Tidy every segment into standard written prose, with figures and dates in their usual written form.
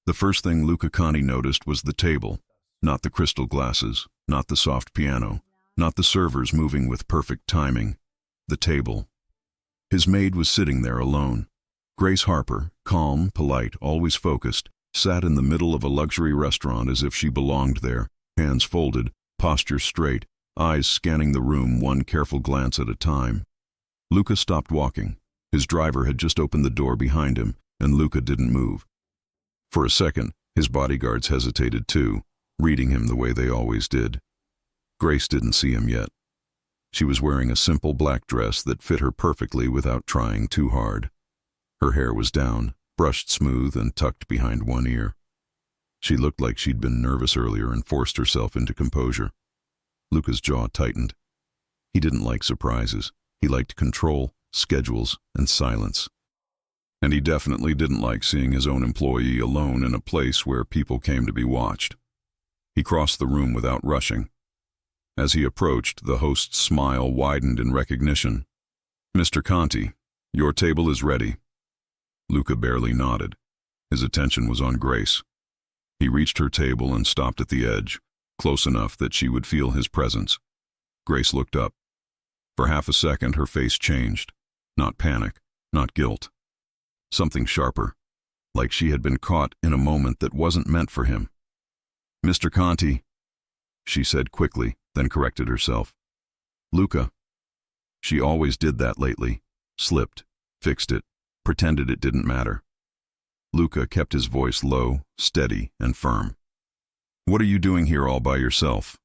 The first thing Luca Conti noticed was the table, not the crystal glasses, not the soft piano, not the servers moving with perfect timing. The table. His maid was sitting there alone. Grace Harper, calm, polite, always focused, sat in the middle of a luxury restaurant as if she belonged there, hands folded, posture straight, eyes scanning the room one careful glance at a time. Luca stopped walking. His driver had just opened the door behind him, and Luca didn't move. For a second, his bodyguards hesitated too, reading him the way they always did. Grace didn't see him yet. She was wearing a simple black dress that fit her perfectly without trying too hard. Her hair was down, brushed smooth and tucked behind one ear. She looked like she'd been nervous earlier and forced herself into composure. Luca's jaw tightened. He didn't like surprises. He liked control, schedules, and silence. And he definitely didn't like seeing his own employee alone in a place where people came to be watched. He crossed the room without rushing. As he approached, the host's smile widened in recognition. "Mr. Conti, your table is ready." Luca barely nodded. His attention was on Grace. He reached her table and stopped at the edge, close enough that she would feel his presence. Grace looked up. For half a second, her face changed. Not panic, not guilt. Something sharper, like she had been caught in a moment that wasn't meant for him. "Mr. Conti," she said quickly, then corrected herself. "Luca." She always did that lately. Slipped, fixed it, pretended it didn't matter. Luca kept his voice low, steady, and firm. "What are you doing here all by yourself?"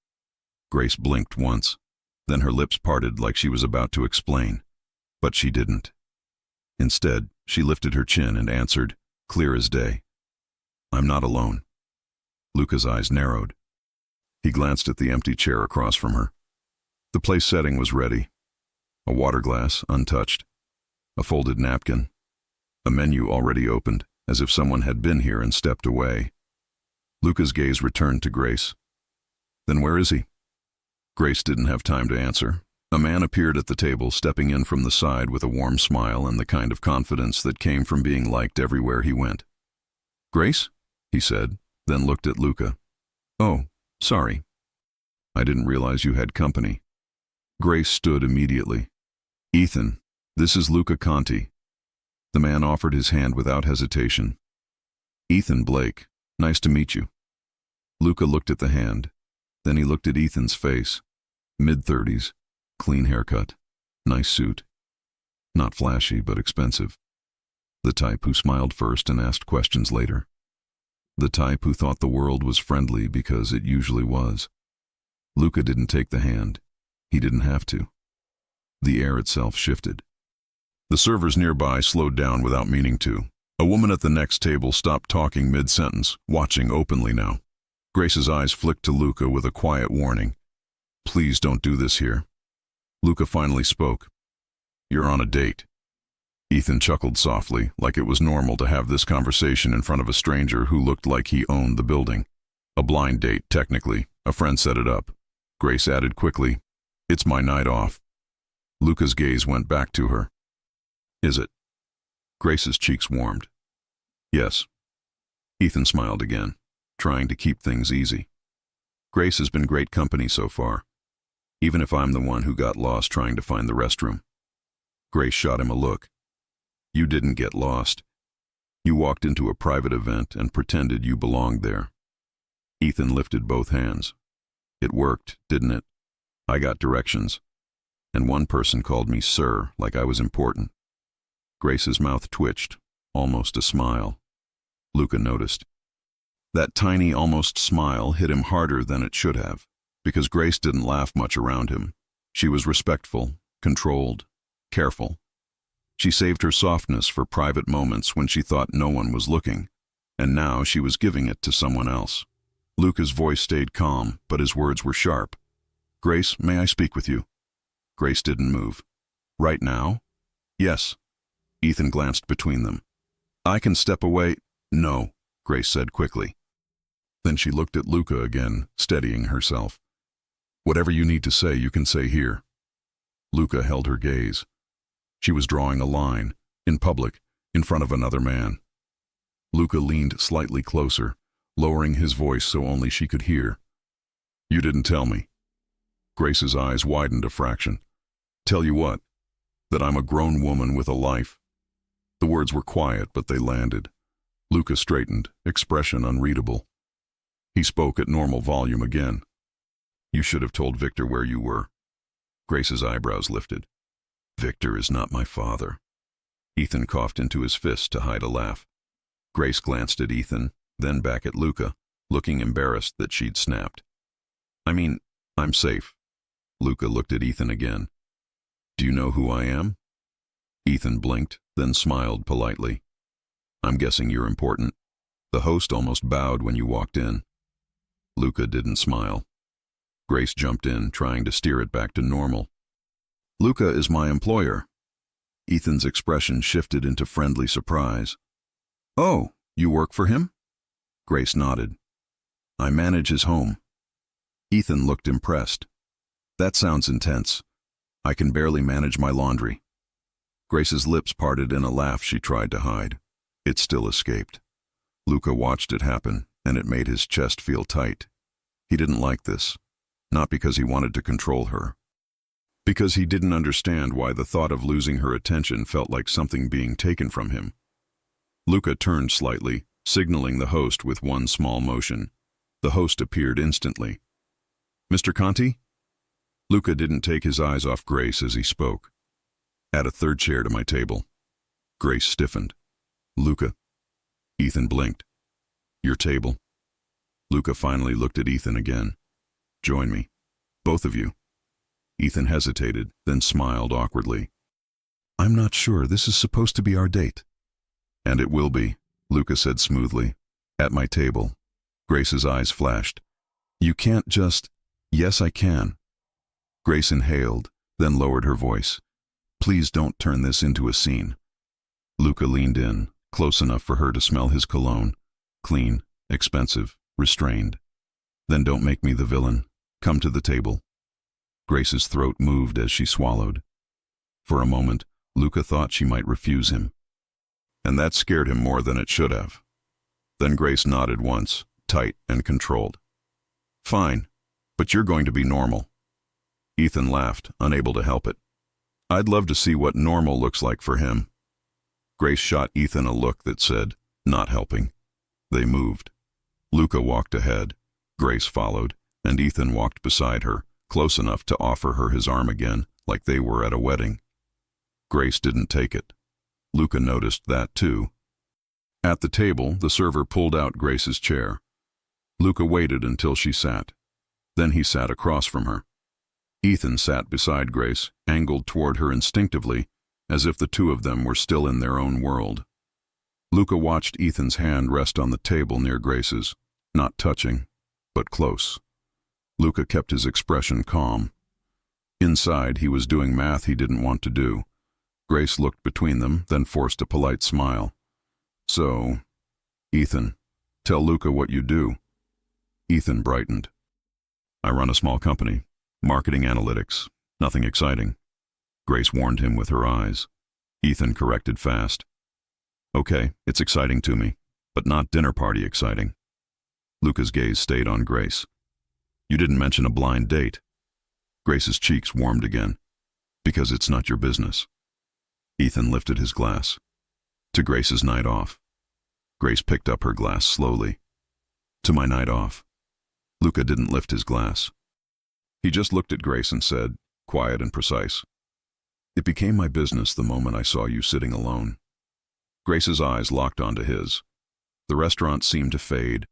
Grace blinked once. Then her lips parted like she was about to explain. But she didn't. Instead, she lifted her chin and answered, clear as day. "I'm not alone." Luca's eyes narrowed. He glanced at the empty chair across from her. The place setting was ready. A water glass, untouched. A folded napkin. A menu already opened, as if someone had been here and stepped away. Luca's gaze returned to Grace. "Then where is he?" Grace didn't have time to answer. A man appeared at the table, stepping in from the side with a warm smile and the kind of confidence that came from being liked everywhere he went. "Grace?" he said, then looked at Luca. "Oh, sorry. I didn't realize you had company." Grace stood immediately. "Ethan, this is Luca Conti." The man offered his hand without hesitation. "Ethan Blake, nice to meet you." Luca looked at the hand. Then he looked at Ethan's face. Mid-30s, clean haircut, nice suit. Not flashy, but expensive. The type who smiled first and asked questions later. The type who thought the world was friendly because it usually was. Luca didn't take the hand. He didn't have to. The air itself shifted. The servers nearby slowed down without meaning to. A woman at the next table stopped talking mid-sentence, watching openly now. Grace's eyes flicked to Luca with a quiet warning. "Please don't do this here." Luca finally spoke. "You're on a date." Ethan chuckled softly, like it was normal to have this conversation in front of a stranger who looked like he owned the building. "A blind date, technically. A friend set it up." Grace added quickly, "It's my night off." Luca's gaze went back to her. "Is it?" Grace's cheeks warmed. "Yes." Ethan smiled again, trying to keep things easy. "Grace has been great company so far, even if I'm the one who got lost trying to find the restroom." Grace shot him a look. "You didn't get lost. You walked into a private event and pretended you belonged there." Ethan lifted both hands. "It worked, didn't it? I got directions. And one person called me sir, like I was important." Grace's mouth twitched, almost a smile. Luca noticed. That tiny, almost smile hit him harder than it should have, because Grace didn't laugh much around him. She was respectful, controlled, careful. She saved her softness for private moments when she thought no one was looking, and now she was giving it to someone else. Luca's voice stayed calm, but his words were sharp. "Grace, may I speak with you?" Grace didn't move. "Right now?" "Yes." Ethan glanced between them. "I can step away." "No," Grace said quickly. Then she looked at Luca again, steadying herself. "Whatever you need to say, you can say here." Luca held her gaze. She was drawing a line, in public, in front of another man. Luca leaned slightly closer, lowering his voice so only she could hear. You didn't tell me. Grace's eyes widened a fraction. Tell you what? That I'm a grown woman with a life. The words were quiet, but they landed. Luca straightened, expression unreadable. He spoke at normal volume again. You should have told Victor where you were. Grace's eyebrows lifted. Victor is not my father. Ethan coughed into his fist to hide a laugh. Grace glanced at Ethan, then back at Luca, looking embarrassed that she'd snapped. I mean, I'm safe. Luca looked at Ethan again. Do you know who I am? Ethan blinked, then smiled politely. I'm guessing you're important. The host almost bowed when you walked in. Luca didn't smile. Grace jumped in, trying to steer it back to normal. Luca is my employer. Ethan's expression shifted into friendly surprise. Oh, you work for him? Grace nodded. I manage his home. Ethan looked impressed. That sounds intense. I can barely manage my laundry. Grace's lips parted in a laugh she tried to hide. It still escaped. Luca watched it happen, and it made his chest feel tight. He didn't like this, not because he wanted to control her, because he didn't understand why the thought of losing her attention felt like something being taken from him. Luca turned slightly, signaling the host with one small motion. The host appeared instantly. Mr. Conti? Luca didn't take his eyes off Grace as he spoke. Add a third chair to my table. Grace stiffened. Luca. Ethan blinked. Your table. Luca finally looked at Ethan again. Join me. Both of you. Ethan hesitated, then smiled awkwardly. I'm not sure this is supposed to be our date. And it will be, Luca said smoothly. At my table. Grace's eyes flashed. You can't just... Yes, I can. Grace inhaled, then lowered her voice. Please don't turn this into a scene. Luca leaned in, close enough for her to smell his cologne. Clean, expensive, restrained. Then don't make me the villain. Come to the table. Grace's throat moved as she swallowed. For a moment, Luca thought she might refuse him. And that scared him more than it should have. Then Grace nodded once, tight and controlled. Fine, but you're going to be normal. Ethan laughed, unable to help it. I'd love to see what normal looks like for him. Grace shot Ethan a look that said, not helping. They moved. Luca walked ahead. Grace followed, and Ethan walked beside her, close enough to offer her his arm again, like they were at a wedding. Grace didn't take it. Luca noticed that too. At the table, the server pulled out Grace's chair. Luca waited until she sat. Then he sat across from her. Ethan sat beside Grace, angled toward her instinctively, as if the two of them were still in their own world. Luca watched Ethan's hand rest on the table near Grace's, not touching, but close. Luca kept his expression calm. Inside, he was doing math he didn't want to do. Grace looked between them, then forced a polite smile. So, Ethan, tell Luca what you do. Ethan brightened. I run a small company. Marketing analytics. Nothing exciting. Grace warned him with her eyes. Ethan corrected fast. Okay, it's exciting to me, but not dinner party exciting. Luca's gaze stayed on Grace. You didn't mention a blind date. Grace's cheeks warmed again. Because it's not your business. Ethan lifted his glass. To Grace's night off. Grace picked up her glass slowly. To my night off. Luca didn't lift his glass. He just looked at Grace and said, quiet and precise, It became my business the moment I saw you sitting alone. Grace's eyes locked onto his. The restaurant seemed to fade,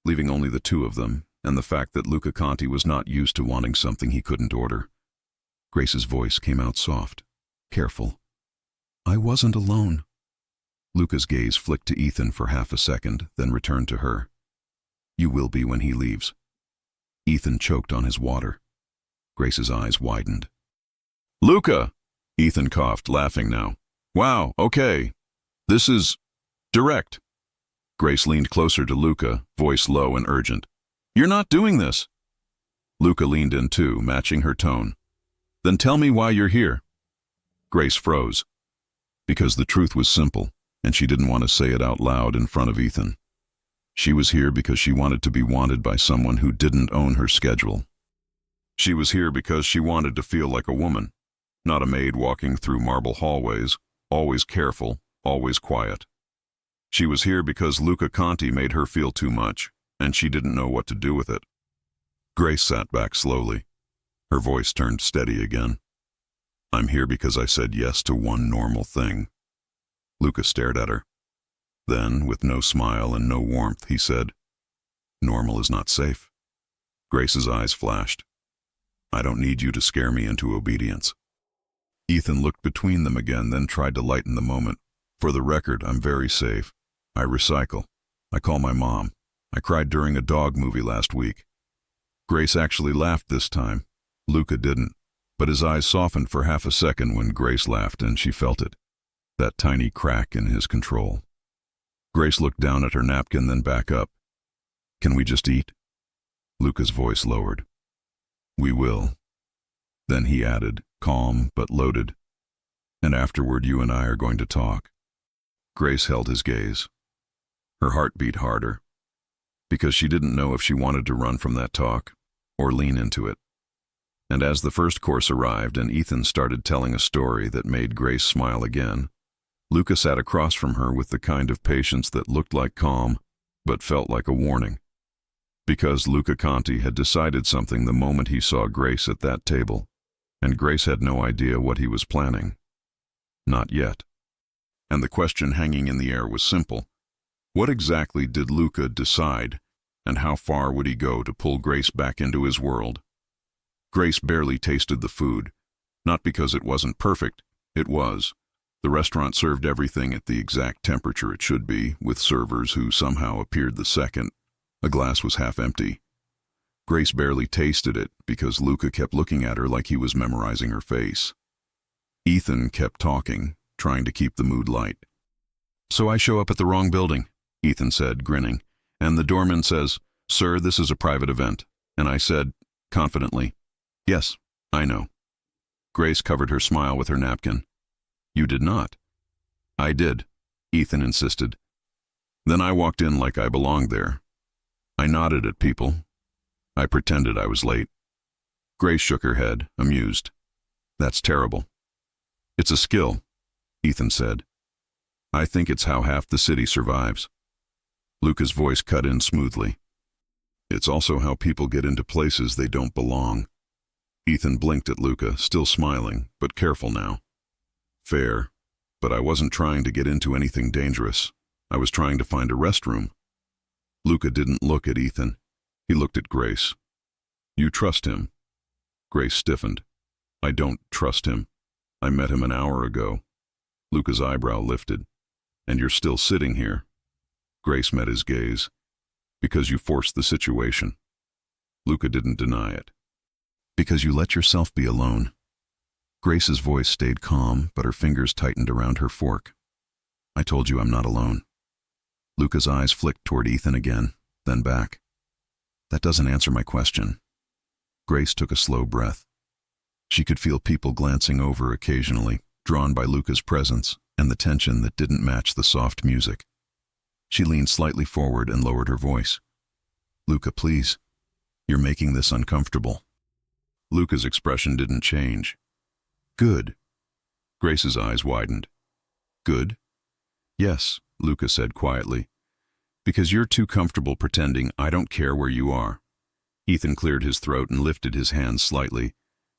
leaving only the two of them, and the fact that Luca Conti was not used to wanting something he couldn't order. Grace's voice came out soft, careful. I wasn't alone. Luca's gaze flicked to Ethan for half a second, then returned to her. You will be when he leaves. Ethan choked on his water. Grace's eyes widened. Luca! Ethan coughed, laughing now. Wow, okay. This is... direct. Grace leaned closer to Luca, voice low and urgent. You're not doing this. Luca leaned in too, matching her tone. Then tell me why you're here. Grace froze. Because the truth was simple. and she didn't want to say it out loud in front of Ethan. She was here because she wanted to be wanted by someone who didn't own her schedule. She was here because she wanted to feel like a woman, not a maid walking through marble hallways, always careful, always quiet. She was here because Luca Conti made her feel too much, and she didn't know what to do with it. Grace sat back slowly. Her voice turned steady again. I'm here because I said yes to one normal thing. Luca stared at her. Then, with no smile and no warmth, he said, Normal is not safe. Grace's eyes flashed. I don't need you to scare me into obedience. Ethan looked between them again, then tried to lighten the moment. For the record, I'm very safe. I recycle. I call my mom. I cried during a dog movie last week. Grace actually laughed this time. Luca didn't, but his eyes softened for half a second when Grace laughed, and she felt it. That tiny crack in his control. Grace looked down at her napkin, then back up. Can we just eat? Luca's voice lowered. We will. Then he added, calm but loaded. And afterward you and I are going to talk. Grace held his gaze. Her heart beat harder, because she didn't know if she wanted to run from that talk or lean into it. And as the first course arrived and Ethan started telling a story that made Grace smile again, Luca sat across from her with the kind of patience that looked like calm, but felt like a warning. Because Luca Conti had decided something the moment he saw Grace at that table, and Grace had no idea what he was planning. Not yet. And the question hanging in the air was simple. What exactly did Luca decide, and how far would he go to pull Grace back into his world? Grace barely tasted the food, not because it wasn't perfect, it was. The restaurant served everything at the exact temperature it should be, with servers who somehow appeared the second. A glass was half empty. Grace barely tasted it because Luca kept looking at her like he was memorizing her face. Ethan kept talking, trying to keep the mood light. So I show up at the wrong building, Ethan said, grinning, and the doorman says, Sir, this is a private event. And I said, confidently, Yes, I know. Grace covered her smile with her napkin. You did not. I did, Ethan insisted. Then I walked in like I belonged there. I nodded at people. I pretended I was late. Grace shook her head, amused. That's terrible. It's a skill, Ethan said. I think it's how half the city survives. Luca's voice cut in smoothly. It's also how people get into places they don't belong. Ethan blinked at Luca, still smiling, but careful now. Fair, but I wasn't trying to get into anything dangerous. I was trying to find a restroom. Luca didn't look at Ethan. He looked at Grace. You trust him? Grace stiffened. I don't trust him. I met him an hour ago. Luca's eyebrow lifted. And you're still sitting here. Grace met his gaze. Because you forced the situation. Luca didn't deny it. Because you let yourself be alone. Grace's voice stayed calm, but her fingers tightened around her fork. I told you I'm not alone. Luca's eyes flicked toward Ethan again, then back. That doesn't answer my question. Grace took a slow breath. She could feel people glancing over occasionally, drawn by Luca's presence and the tension that didn't match the soft music. She leaned slightly forward and lowered her voice. Luca, please. You're making this uncomfortable. Luca's expression didn't change. Good. Grace's eyes widened. Good? Yes, Luca said quietly. Because you're too comfortable pretending I don't care where you are. Ethan cleared his throat and lifted his hands slightly,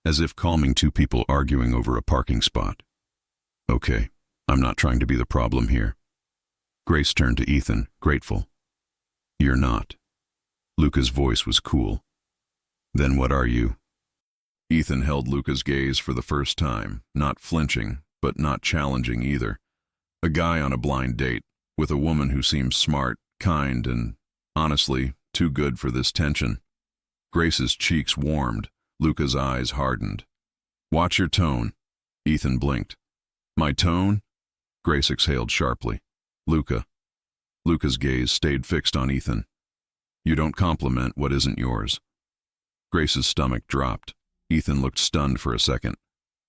as if calming two people arguing over a parking spot. Okay, I'm not trying to be the problem here. Grace turned to Ethan, grateful. You're not. Luca's voice was cool. Then what are you? Ethan held Luca's gaze for the first time, not flinching, but not challenging either. A guy on a blind date, with a woman who seems smart, kind, and, honestly, too good for this tension. Grace's cheeks warmed, Luca's eyes hardened. Watch your tone. Ethan blinked. My tone? Grace exhaled sharply. Luca. Luca's gaze stayed fixed on Ethan. You don't compliment what isn't yours. Grace's stomach dropped. Ethan looked stunned for a second.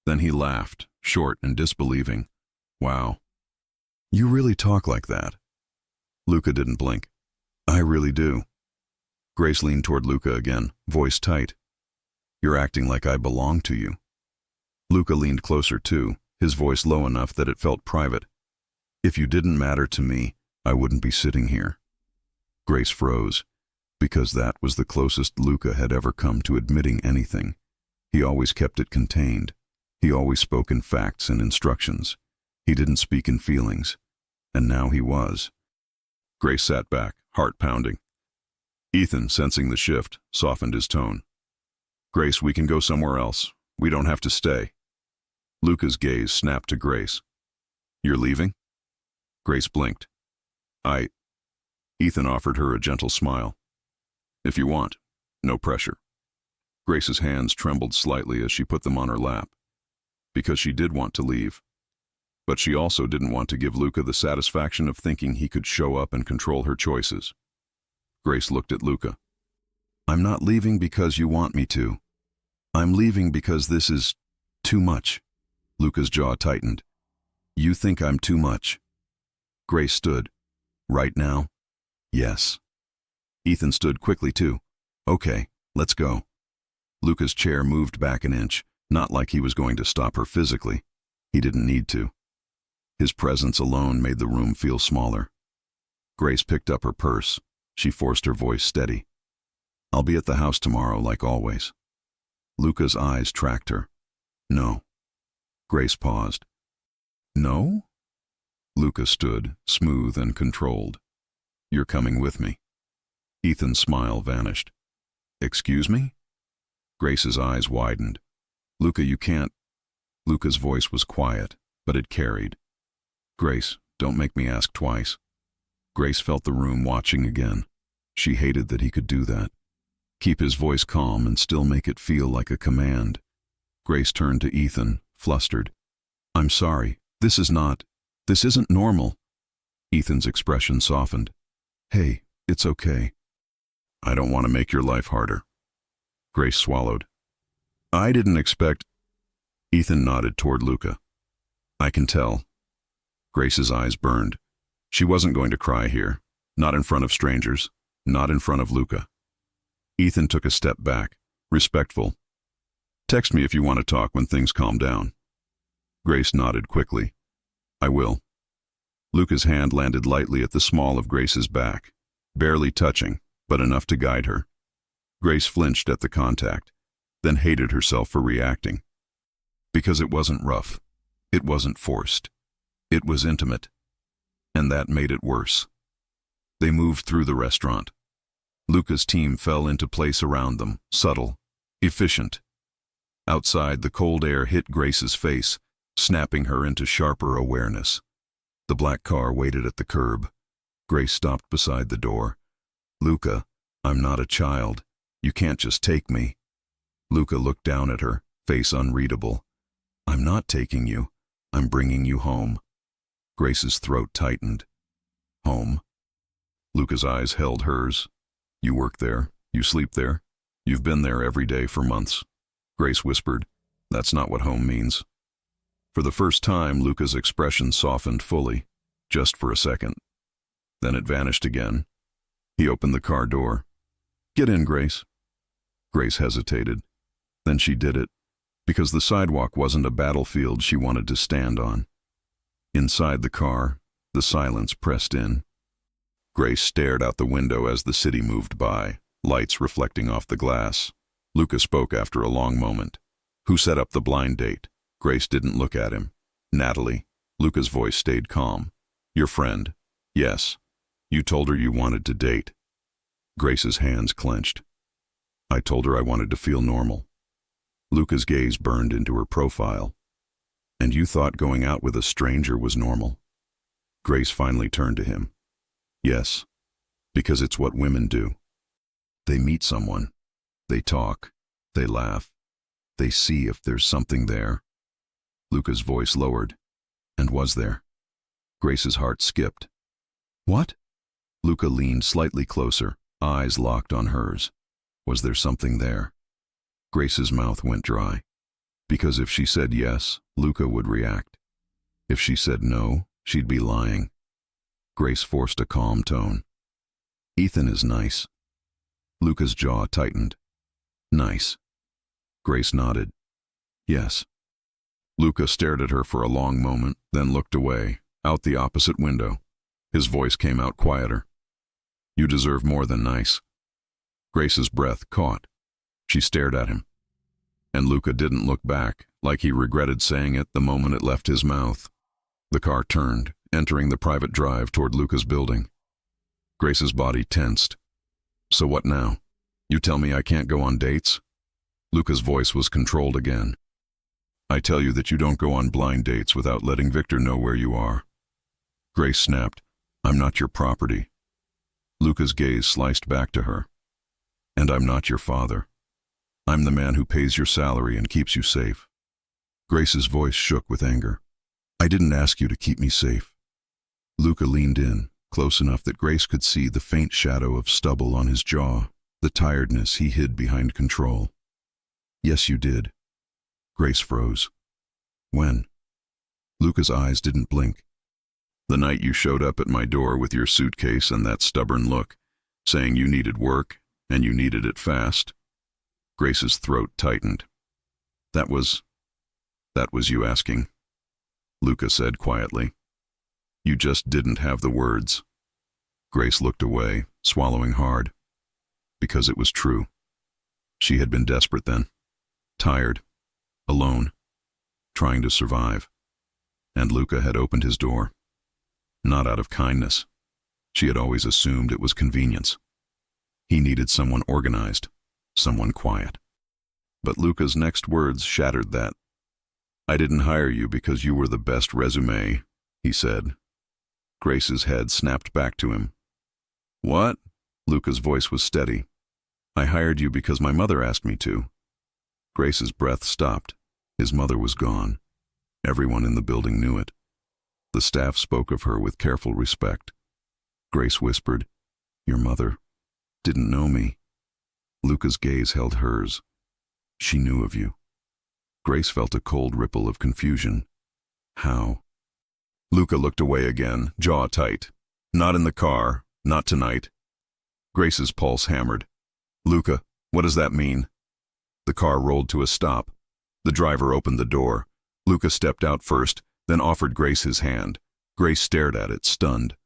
Then he laughed, short and disbelieving. Wow. You really talk like that. Luca didn't blink. I really do. Grace leaned toward Luca again, voice tight. You're acting like I belong to you. Luca leaned closer too, his voice low enough that it felt private. If you didn't matter to me, I wouldn't be sitting here. Grace froze, because that was the closest Luca had ever come to admitting anything. He always kept it contained. He always spoke in facts and instructions. He didn't speak in feelings. And now he was. Grace sat back, heart pounding. Ethan, sensing the shift, softened his tone. Grace, we can go somewhere else. We don't have to stay. Luca's gaze snapped to Grace. You're leaving? Grace blinked. Ethan offered her a gentle smile. If you want, no pressure. Grace's hands trembled slightly as she put them on her lap, because she did want to leave. But she also didn't want to give Luca the satisfaction of thinking he could show up and control her choices. Grace looked at Luca. I'm not leaving because you want me to. I'm leaving because this is too much. Luca's jaw tightened. You think I'm too much? Grace stood. Right now? Yes. Ethan stood quickly too. Okay, let's go. Luca's chair moved back an inch, not like he was going to stop her physically. He didn't need to. His presence alone made the room feel smaller. Grace picked up her purse. She forced her voice steady. I'll be at the house tomorrow like always. Luca's eyes tracked her. No. Grace paused. No? Luca stood, smooth and controlled. You're coming with me. Ethan's smile vanished. Excuse me? Grace's eyes widened. Luca, you can't. Luca's voice was quiet, but it carried. Grace, don't make me ask twice. Grace felt the room watching again. She hated that he could do that. Keep his voice calm and still make it feel like a command. Grace turned to Ethan, flustered. I'm sorry, this isn't normal. Ethan's expression softened. Hey, it's okay. I don't want to make your life harder. Grace swallowed. I didn't expect. Ethan nodded toward Luca. I can tell. Grace's eyes burned. She wasn't going to cry here, not in front of strangers, not in front of Luca. Ethan took a step back, respectful. Text me if you want to talk when things calm down. Grace nodded quickly. I will. Luca's hand landed lightly at the small of Grace's back, barely touching, but enough to guide her. Grace flinched at the contact, then hated herself for reacting. Because it wasn't rough. It wasn't forced. It was intimate. And that made it worse. They moved through the restaurant. Luca's team fell into place around them, subtle, efficient. Outside, the cold air hit Grace's face, snapping her into sharper awareness. The black car waited at the curb. Grace stopped beside the door. Luca, I'm not a child. You can't just take me. Luca looked down at her, face unreadable. I'm not taking you. I'm bringing you home. Grace's throat tightened. Home? Luca's eyes held hers. You work there. You sleep there. You've been there every day for months. Grace whispered, that's not what home means. For the first time, Luca's expression softened fully, just for a second. Then it vanished again. He opened the car door. Get in, Grace. Grace hesitated. Then she did it, because the sidewalk wasn't a battlefield she wanted to stand on. Inside the car, the silence pressed in. Grace stared out the window as the city moved by, lights reflecting off the glass. Luca spoke after a long moment. Who set up the blind date? Grace didn't look at him. Natalie. Luca's voice stayed calm. Your friend. Yes. You told her you wanted to date. Grace's hands clenched. I told her I wanted to feel normal. Luca's gaze burned into her profile. And you thought going out with a stranger was normal? Grace finally turned to him. Yes, because it's what women do. They meet someone. They talk. They laugh. They see if there's something there. Luca's voice lowered. And was there? Grace's heart skipped. What? Luca leaned slightly closer, eyes locked on hers. Was there something there? Grace's mouth went dry. Because if she said yes, Luca would react. If she said no, she'd be lying. Grace forced a calm tone. Ethan is nice. Luca's jaw tightened. Nice. Grace nodded. Yes. Luca stared at her for a long moment, then looked away, out the opposite window. His voice came out quieter. You deserve more than nice. Grace's breath caught. She stared at him. And Luca didn't look back, like he regretted saying it the moment it left his mouth. The car turned, entering the private drive toward Luca's building. Grace's body tensed. So what now? You tell me I can't go on dates? Luca's voice was controlled again. I tell you that you don't go on blind dates without letting Victor know where you are. Grace snapped. I'm not your property. Luca's gaze sliced back to her. And I'm not your father. I'm the man who pays your salary and keeps you safe. Grace's voice shook with anger. I didn't ask you to keep me safe. Luca leaned in, close enough that Grace could see the faint shadow of stubble on his jaw, the tiredness he hid behind control. Yes, you did. Grace froze. When? Luca's eyes didn't blink. The night you showed up at my door with your suitcase and that stubborn look, saying you needed work and you needed it fast. Grace's throat tightened. That was you asking, Luca said quietly. You just didn't have the words. Grace looked away, swallowing hard. Because it was true. She had been desperate then. Tired. Alone. Trying to survive. And Luca had opened his door. Not out of kindness. She had always assumed it was convenience. He needed someone organized. Someone quiet. But Luca's next words shattered that. I didn't hire you because you were the best resume, he said. Grace's head snapped back to him. What? Luca's voice was steady. I hired you because my mother asked me to. Grace's breath stopped. His mother was gone. Everyone in the building knew it. The staff spoke of her with careful respect. Grace whispered, Your mother didn't know me. Luca's gaze held hers. She knew of you. Grace felt a cold ripple of confusion. How? Luca looked away again, jaw tight. Not in the car, not tonight. Grace's pulse hammered. Luca, what does that mean? The car rolled to a stop. The driver opened the door. Luca stepped out first, then offered Grace his hand. Grace stared at it, stunned.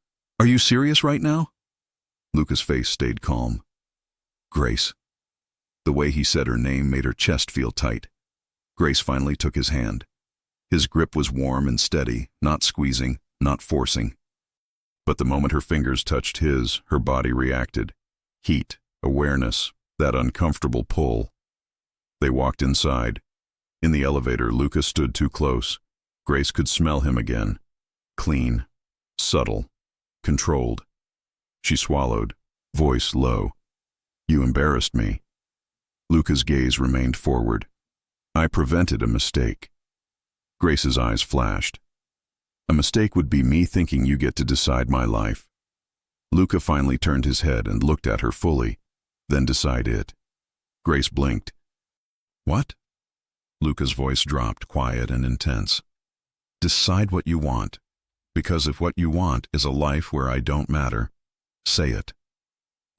Are you serious right now? Luca's face stayed calm. Grace. The way he said her name made her chest feel tight. Grace finally took his hand. His grip was warm and steady, not squeezing, not forcing. But the moment her fingers touched his, her body reacted. Heat, awareness, that uncomfortable pull. They walked inside. In the elevator, Luca stood too close. Grace could smell him again. Clean, subtle, controlled. She swallowed, voice low. You embarrassed me. Luca's gaze remained forward. I prevented a mistake. Grace's eyes flashed. A mistake would be me thinking you get to decide my life. Luca finally turned his head and looked at her fully, then decide it. Grace blinked. What? Luca's voice dropped, quiet and intense. Decide what you want, because if what you want is a life where I don't matter, say it.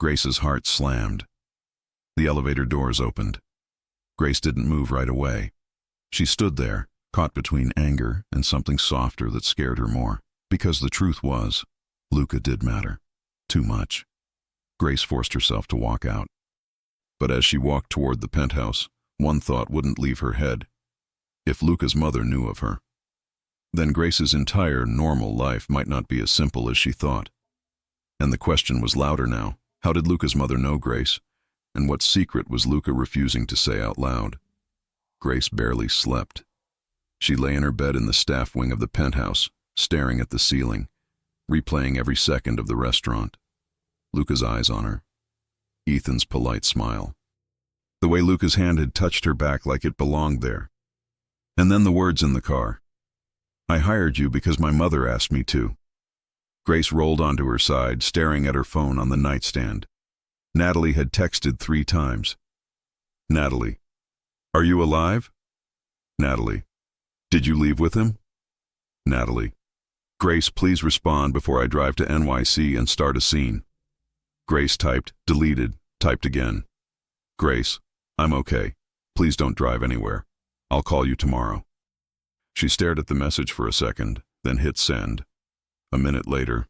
Grace's heart slammed. The elevator doors opened. Grace didn't move right away. She stood there, caught between anger and something softer that scared her more. Because the truth was, Luca did matter. Too much. Grace forced herself to walk out. But as she walked toward the penthouse, one thought wouldn't leave her head. If Luca's mother knew of her, then Grace's entire normal life might not be as simple as she thought. And the question was louder now. How did Luca's mother know Grace? And what secret was Luca refusing to say out loud? Grace barely slept. She lay in her bed in the staff wing of the penthouse, staring at the ceiling, replaying every second of the restaurant. Luca's eyes on her. Ethan's polite smile. The way Luca's hand had touched her back like it belonged there. And then the words in the car. I hired you because my mother asked me to. Grace rolled onto her side, staring at her phone on the nightstand. Natalie had texted 3 times. Natalie. Are you alive? Natalie. Did you leave with him? Natalie. Grace, please respond before I drive to NYC and start a scene. Grace typed, deleted, typed again. Grace, I'm okay. Please don't drive anywhere. I'll call you tomorrow. She stared at the message for a second, then hit send. A minute later,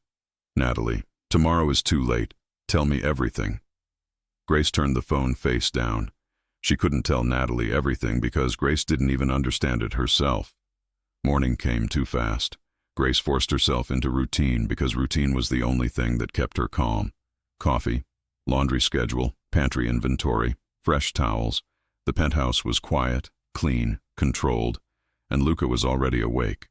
Natalie, tomorrow is too late. Tell me everything. Grace turned the phone face down. She couldn't tell Natalie everything because Grace didn't even understand it herself. Morning came too fast. Grace forced herself into routine because routine was the only thing that kept her calm. Coffee, laundry schedule, pantry inventory, fresh towels. The penthouse was quiet, clean, controlled, and Luca was already awake.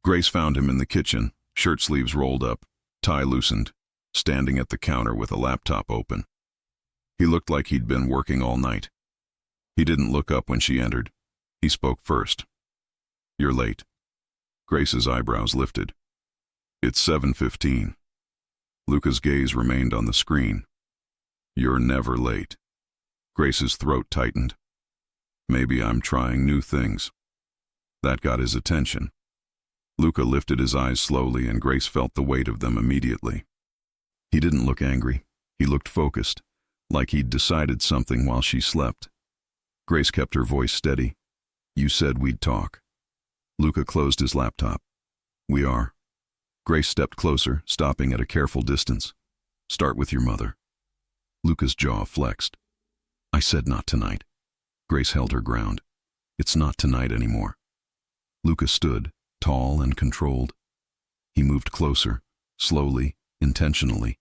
Grace found him in the kitchen, shirt sleeves rolled up, tie loosened, standing at the counter with a laptop open. He looked like he'd been working all night. He didn't look up when she entered. He spoke first. You're late. Grace's eyebrows lifted. It's 7:15. Luca's gaze remained on the screen. You're never late. Grace's throat tightened. Maybe I'm trying new things. That got his attention. Luca lifted his eyes slowly and Grace felt the weight of them immediately. He didn't look angry. He looked focused, like he'd decided something while she slept. Grace kept her voice steady. You said we'd talk. Luca closed his laptop. We are. Grace stepped closer, stopping at a careful distance. Start with your mother. Luca's jaw flexed. I said not tonight. Grace held her ground. It's not tonight anymore. Luca stood, tall and controlled. He moved closer, slowly, intentionally,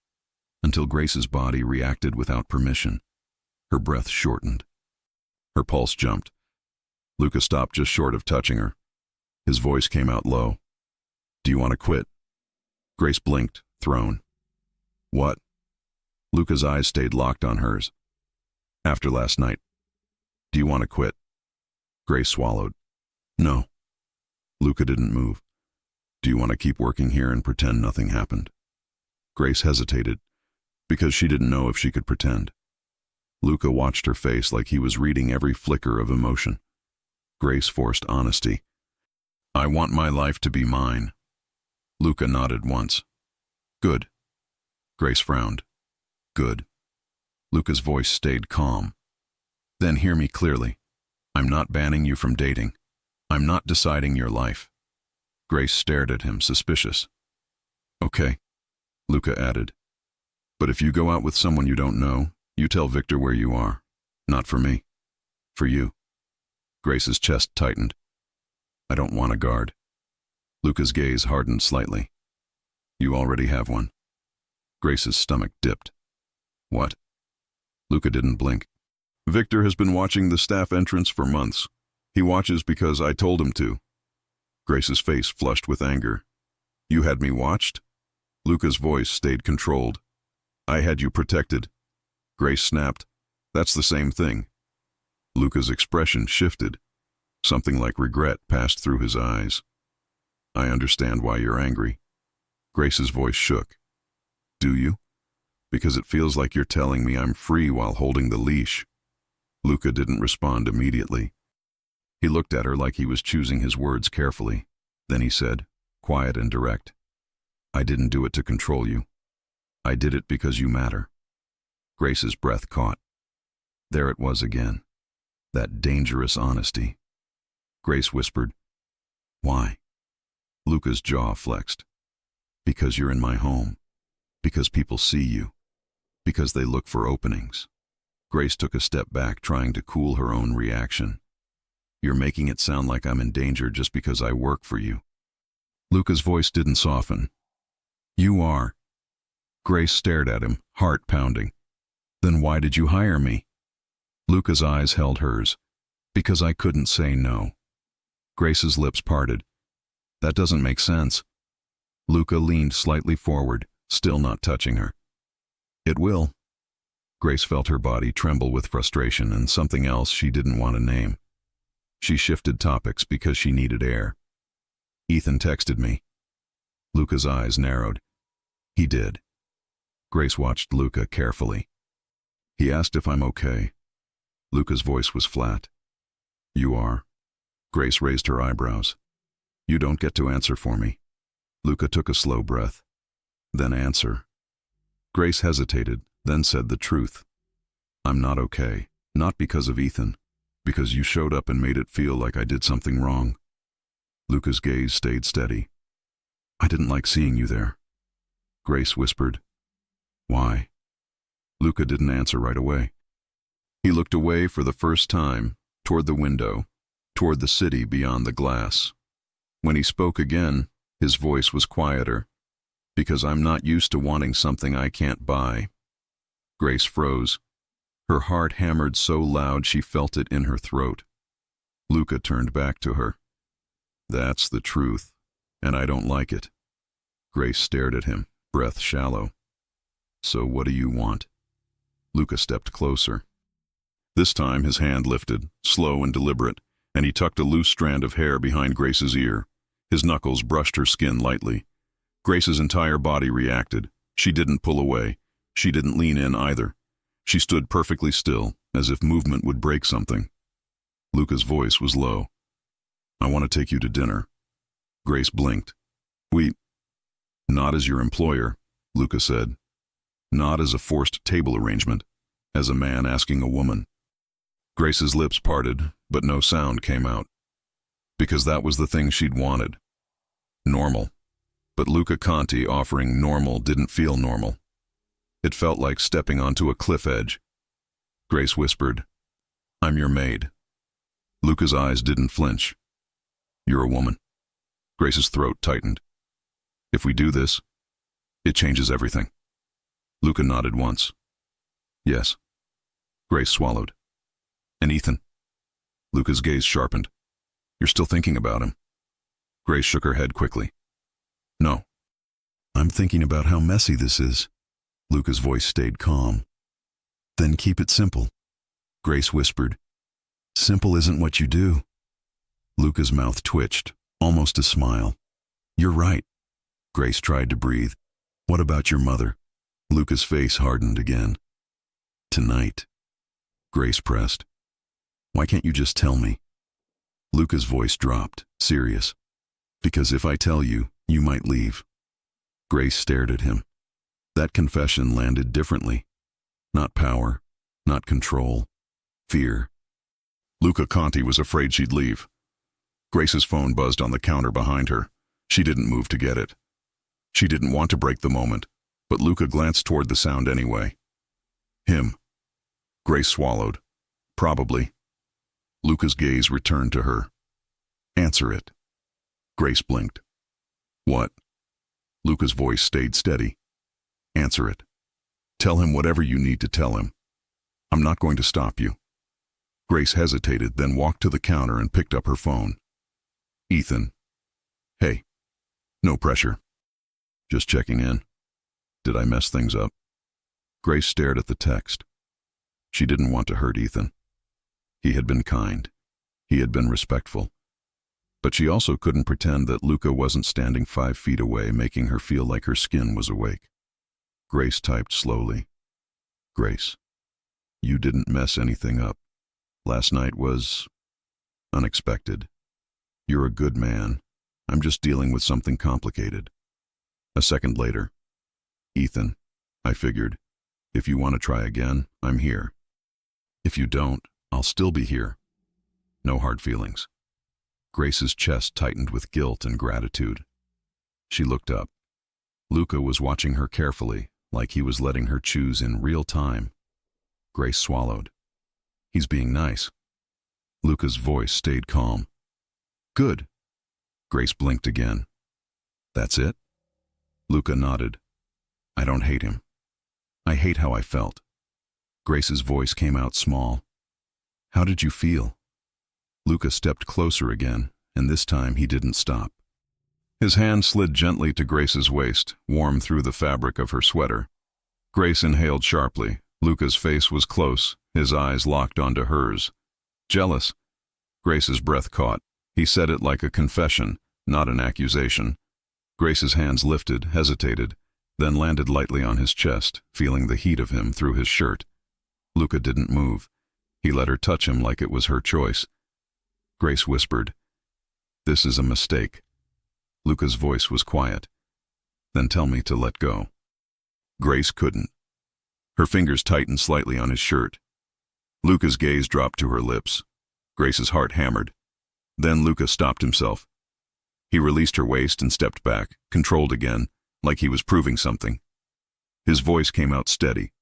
until Grace's body reacted without permission. Her breath shortened. Her pulse jumped. Luca stopped just short of touching her. His voice came out low. Do you want to quit? Grace blinked, thrown. What? Luca's eyes stayed locked on hers. After last night. Do you want to quit? Grace swallowed. No. Luca didn't move. Do you want to keep working here and pretend nothing happened? Grace hesitated, because she didn't know if she could pretend. Luca watched her face like he was reading every flicker of emotion. Grace forced honesty. I want my life to be mine. Luca nodded once. Good. Grace frowned. Good. Luca's voice stayed calm. Then hear me clearly. I'm not banning you from dating. I'm not deciding your life. Grace stared at him, suspicious. Okay, Luca added. But if you go out with someone you don't know, you tell Victor where you are. Not for me. For you. Grace's chest tightened. I don't want a guard. Luca's gaze hardened slightly. You already have one. Grace's stomach dipped. What? Luca didn't blink. Victor has been watching the staff entrance for months. He watches because I told him to. Grace's face flushed with anger. You had me watched? Luca's voice stayed controlled. I had you protected. Grace snapped. That's the same thing. Luca's expression shifted. Something like regret passed through his eyes. I understand why you're angry. Grace's voice shook. Do you? Because it feels like you're telling me I'm free while holding the leash. Luca didn't respond immediately. He looked at her like he was choosing his words carefully. Then he said, quiet and direct, I didn't do it to control you. I did it because you matter. Grace's breath caught. There it was again. That dangerous honesty. Grace whispered, why? Luca's jaw flexed. Because you're in my home. Because people see you. Because they look for openings. Grace took a step back, trying to cool her own reaction. You're making it sound like I'm endangered just because I work for you. Luca's voice didn't soften. You are. Grace stared at him, heart pounding. Then why did you hire me? Luca's eyes held hers. Because I couldn't say no. Grace's lips parted. That doesn't make sense. Luca leaned slightly forward, still not touching her. It will. Grace felt her body tremble with frustration and something else she didn't want to name. She shifted topics because she needed air. Ethan texted me. Luca's eyes narrowed. He did. Grace watched Luca carefully. He asked if I'm okay. Luca's voice was flat. You are. Grace raised her eyebrows. You don't get to answer for me. Luca took a slow breath. Then answer. Grace hesitated, then said the truth. I'm not okay. Not because of Ethan. Because you showed up and made it feel like I did something wrong. Luca's gaze stayed steady. I didn't like seeing you there. Grace whispered. Why? Luca didn't answer right away. He looked away for the first time, toward the window, toward the city beyond the glass. When he spoke again, his voice was quieter. Because I'm not used to wanting something I can't buy. Grace froze. Her heart hammered so loud she felt it in her throat. Luca turned back to her. That's the truth, and I don't like it. Grace stared at him, breath shallow. So what do you want? Luca stepped closer. This time his hand lifted, slow and deliberate, and he tucked a loose strand of hair behind Grace's ear. His knuckles brushed her skin lightly. Grace's entire body reacted. She didn't pull away. She didn't lean in either. She stood perfectly still, as if movement would break something. Luca's voice was low. I want to take you to dinner. Grace blinked. Not as your employer, Luca said. Not as a forced table arrangement, as a man asking a woman. Grace's lips parted, but no sound came out. Because that was the thing she'd wanted. Normal. But Luca Conti offering normal didn't feel normal. It felt like stepping onto a cliff edge. Grace whispered, I'm your maid. Luca's eyes didn't flinch. You're a woman. Grace's throat tightened. If we do this, it changes everything. Luca nodded once. Yes. Grace swallowed. And Ethan? Luca's gaze sharpened. You're still thinking about him? Grace shook her head quickly. No. I'm thinking about how messy this is. Luca's voice stayed calm. Then keep it simple. Grace whispered. Simple isn't what you do. Luca's mouth twitched, almost a smile. You're right. Grace tried to breathe. What about your mother? Luca's face hardened again. Tonight. Grace pressed. Why can't you just tell me? Luca's voice dropped, serious. Because if I tell you, you might leave. Grace stared at him. That confession landed differently. Not power, not control, fear. Luca Conti was afraid she'd leave. Grace's phone buzzed on the counter behind her. She didn't move to get it. She didn't want to break the moment, but Luca glanced toward the sound anyway. Him. Grace swallowed. Probably. Luca's gaze returned to her. Answer it. Grace blinked. What? Luca's voice stayed steady. Answer it. Tell him whatever you need to tell him. I'm not going to stop you. Grace hesitated, then walked to the counter and picked up her phone. Ethan. Hey. No pressure. Just checking in. Did I mess things up? Grace stared at the text. She didn't want to hurt Ethan. He had been kind. He had been respectful. But she also couldn't pretend that Luca wasn't standing 5 feet away, making her feel like her skin was awake. Grace typed slowly. Grace, you didn't mess anything up. Last night was unexpected. You're a good man. I'm just dealing with something complicated. A second later. Ethan, I figured, if you want to try again, I'm here. If you don't, I'll still be here. No hard feelings. Grace's chest tightened with guilt and gratitude. She looked up. Luca was watching her carefully, like he was letting her choose in real time. Grace swallowed. He's being nice. Luca's voice stayed calm. Good. Grace blinked again. That's it? Luca nodded. I don't hate him. I hate how I felt. Grace's voice came out small. How did you feel? Luca stepped closer again, and this time he didn't stop. His hand slid gently to Grace's waist, warm through the fabric of her sweater. Grace inhaled sharply. Luca's face was close, his eyes locked onto hers. Jealous. Grace's breath caught. He said it like a confession, not an accusation. Grace's hands lifted, hesitated, then landed lightly on his chest, feeling the heat of him through his shirt. Luca didn't move. He let her touch him like it was her choice. Grace whispered, "This is a mistake." Luca's voice was quiet. Then tell me to let go. Grace couldn't. Her fingers tightened slightly on his shirt. Luca's gaze dropped to her lips. Grace's heart hammered. Then Luca stopped himself. He released her waist and stepped back, controlled again, like he was proving something. His voice came out steady.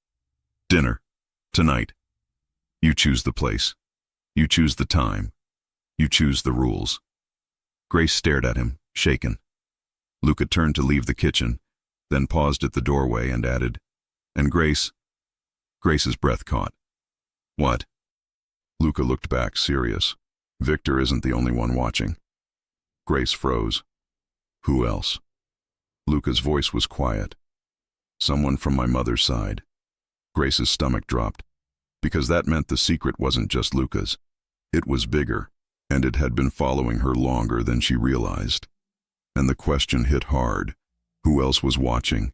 Dinner. Tonight. You choose the place. You choose the time. You choose the rules. Grace stared at him, shaken. Luca turned to leave the kitchen, then paused at the doorway and added, "And Grace?" Grace's breath caught. "What?" Luca looked back, serious. Victor isn't the only one watching. Grace froze. "Who else?" Luca's voice was quiet. "Someone from my mother's side." Grace's stomach dropped, because that meant the secret wasn't just Luca's. It was bigger, and it had been following her longer than she realized. And the question hit hard. Who else was watching?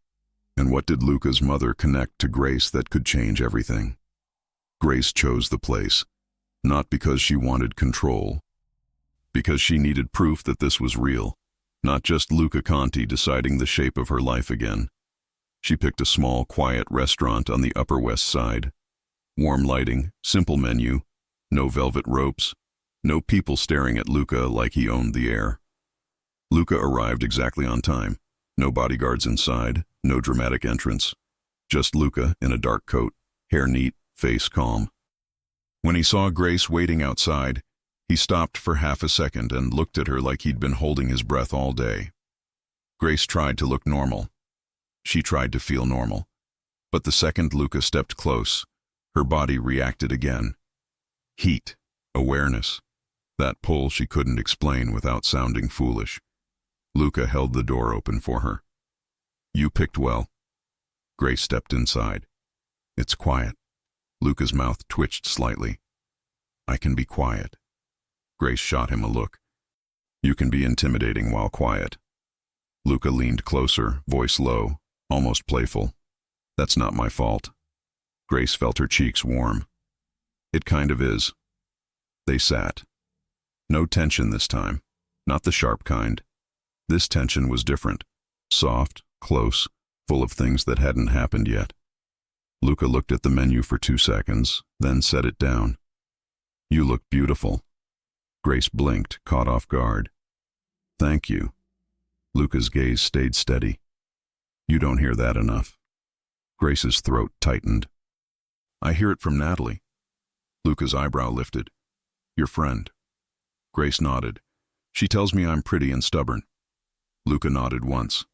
And what did Luca's mother connect to Grace that could change everything? Grace chose the place, not because she wanted control, because she needed proof that this was real, not just Luca Conti deciding the shape of her life again. She picked a small, quiet restaurant on the Upper West Side. Warm lighting, simple menu, no velvet ropes, no people staring at Luca like he owned the air. Luca arrived exactly on time. No bodyguards inside, no dramatic entrance. Just Luca in a dark coat, hair neat, face calm. When he saw Grace waiting outside, he stopped for half a second and looked at her like he'd been holding his breath all day. Grace tried to look normal. She tried to feel normal. But the second Luca stepped close, her body reacted again. Heat, awareness, that pull she couldn't explain without sounding foolish. Luca held the door open for her. "You picked well." Grace stepped inside. "It's quiet." Luca's mouth twitched slightly. "I can be quiet." Grace shot him a look. "You can be intimidating while quiet." Luca leaned closer, voice low, almost playful. "That's not my fault." Grace felt her cheeks warm. "It kind of is." They sat. No tension this time, not the sharp kind. This tension was different. Soft, close, full of things that hadn't happened yet. Luca looked at the menu for 2 seconds, then set it down. "You look beautiful." Grace blinked, caught off guard. "Thank you." Luca's gaze stayed steady. "You don't hear that enough." Grace's throat tightened. "I hear it from Natalie." Luca's eyebrow lifted. "Your friend." Grace nodded. "She tells me I'm pretty and stubborn." Luca nodded once.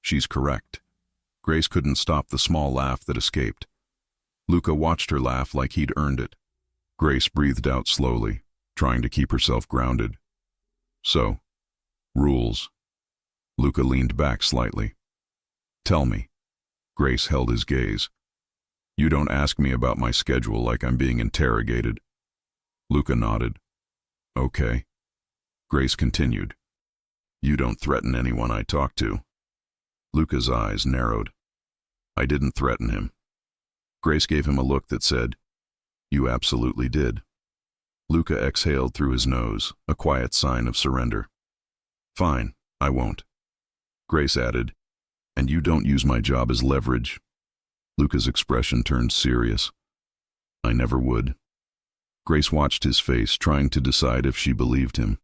"She's correct." Grace couldn't stop the small laugh that escaped. Luca watched her laugh like he'd earned it. Grace breathed out slowly, trying to keep herself grounded. "So, rules." Luca leaned back slightly. "Tell me." Grace held his gaze. "You don't ask me about my schedule like I'm being interrogated." Luca nodded. "Okay." Grace continued. "You don't threaten anyone I talk to." Luca's eyes narrowed. "I didn't threaten him." Grace gave him a look that said, "You absolutely did." Luca exhaled through his nose, a quiet sign of surrender. "Fine, I won't." Grace added, "And you don't use my job as leverage." Luca's expression turned serious. "I never would." Grace watched his face, trying to decide if she believed him.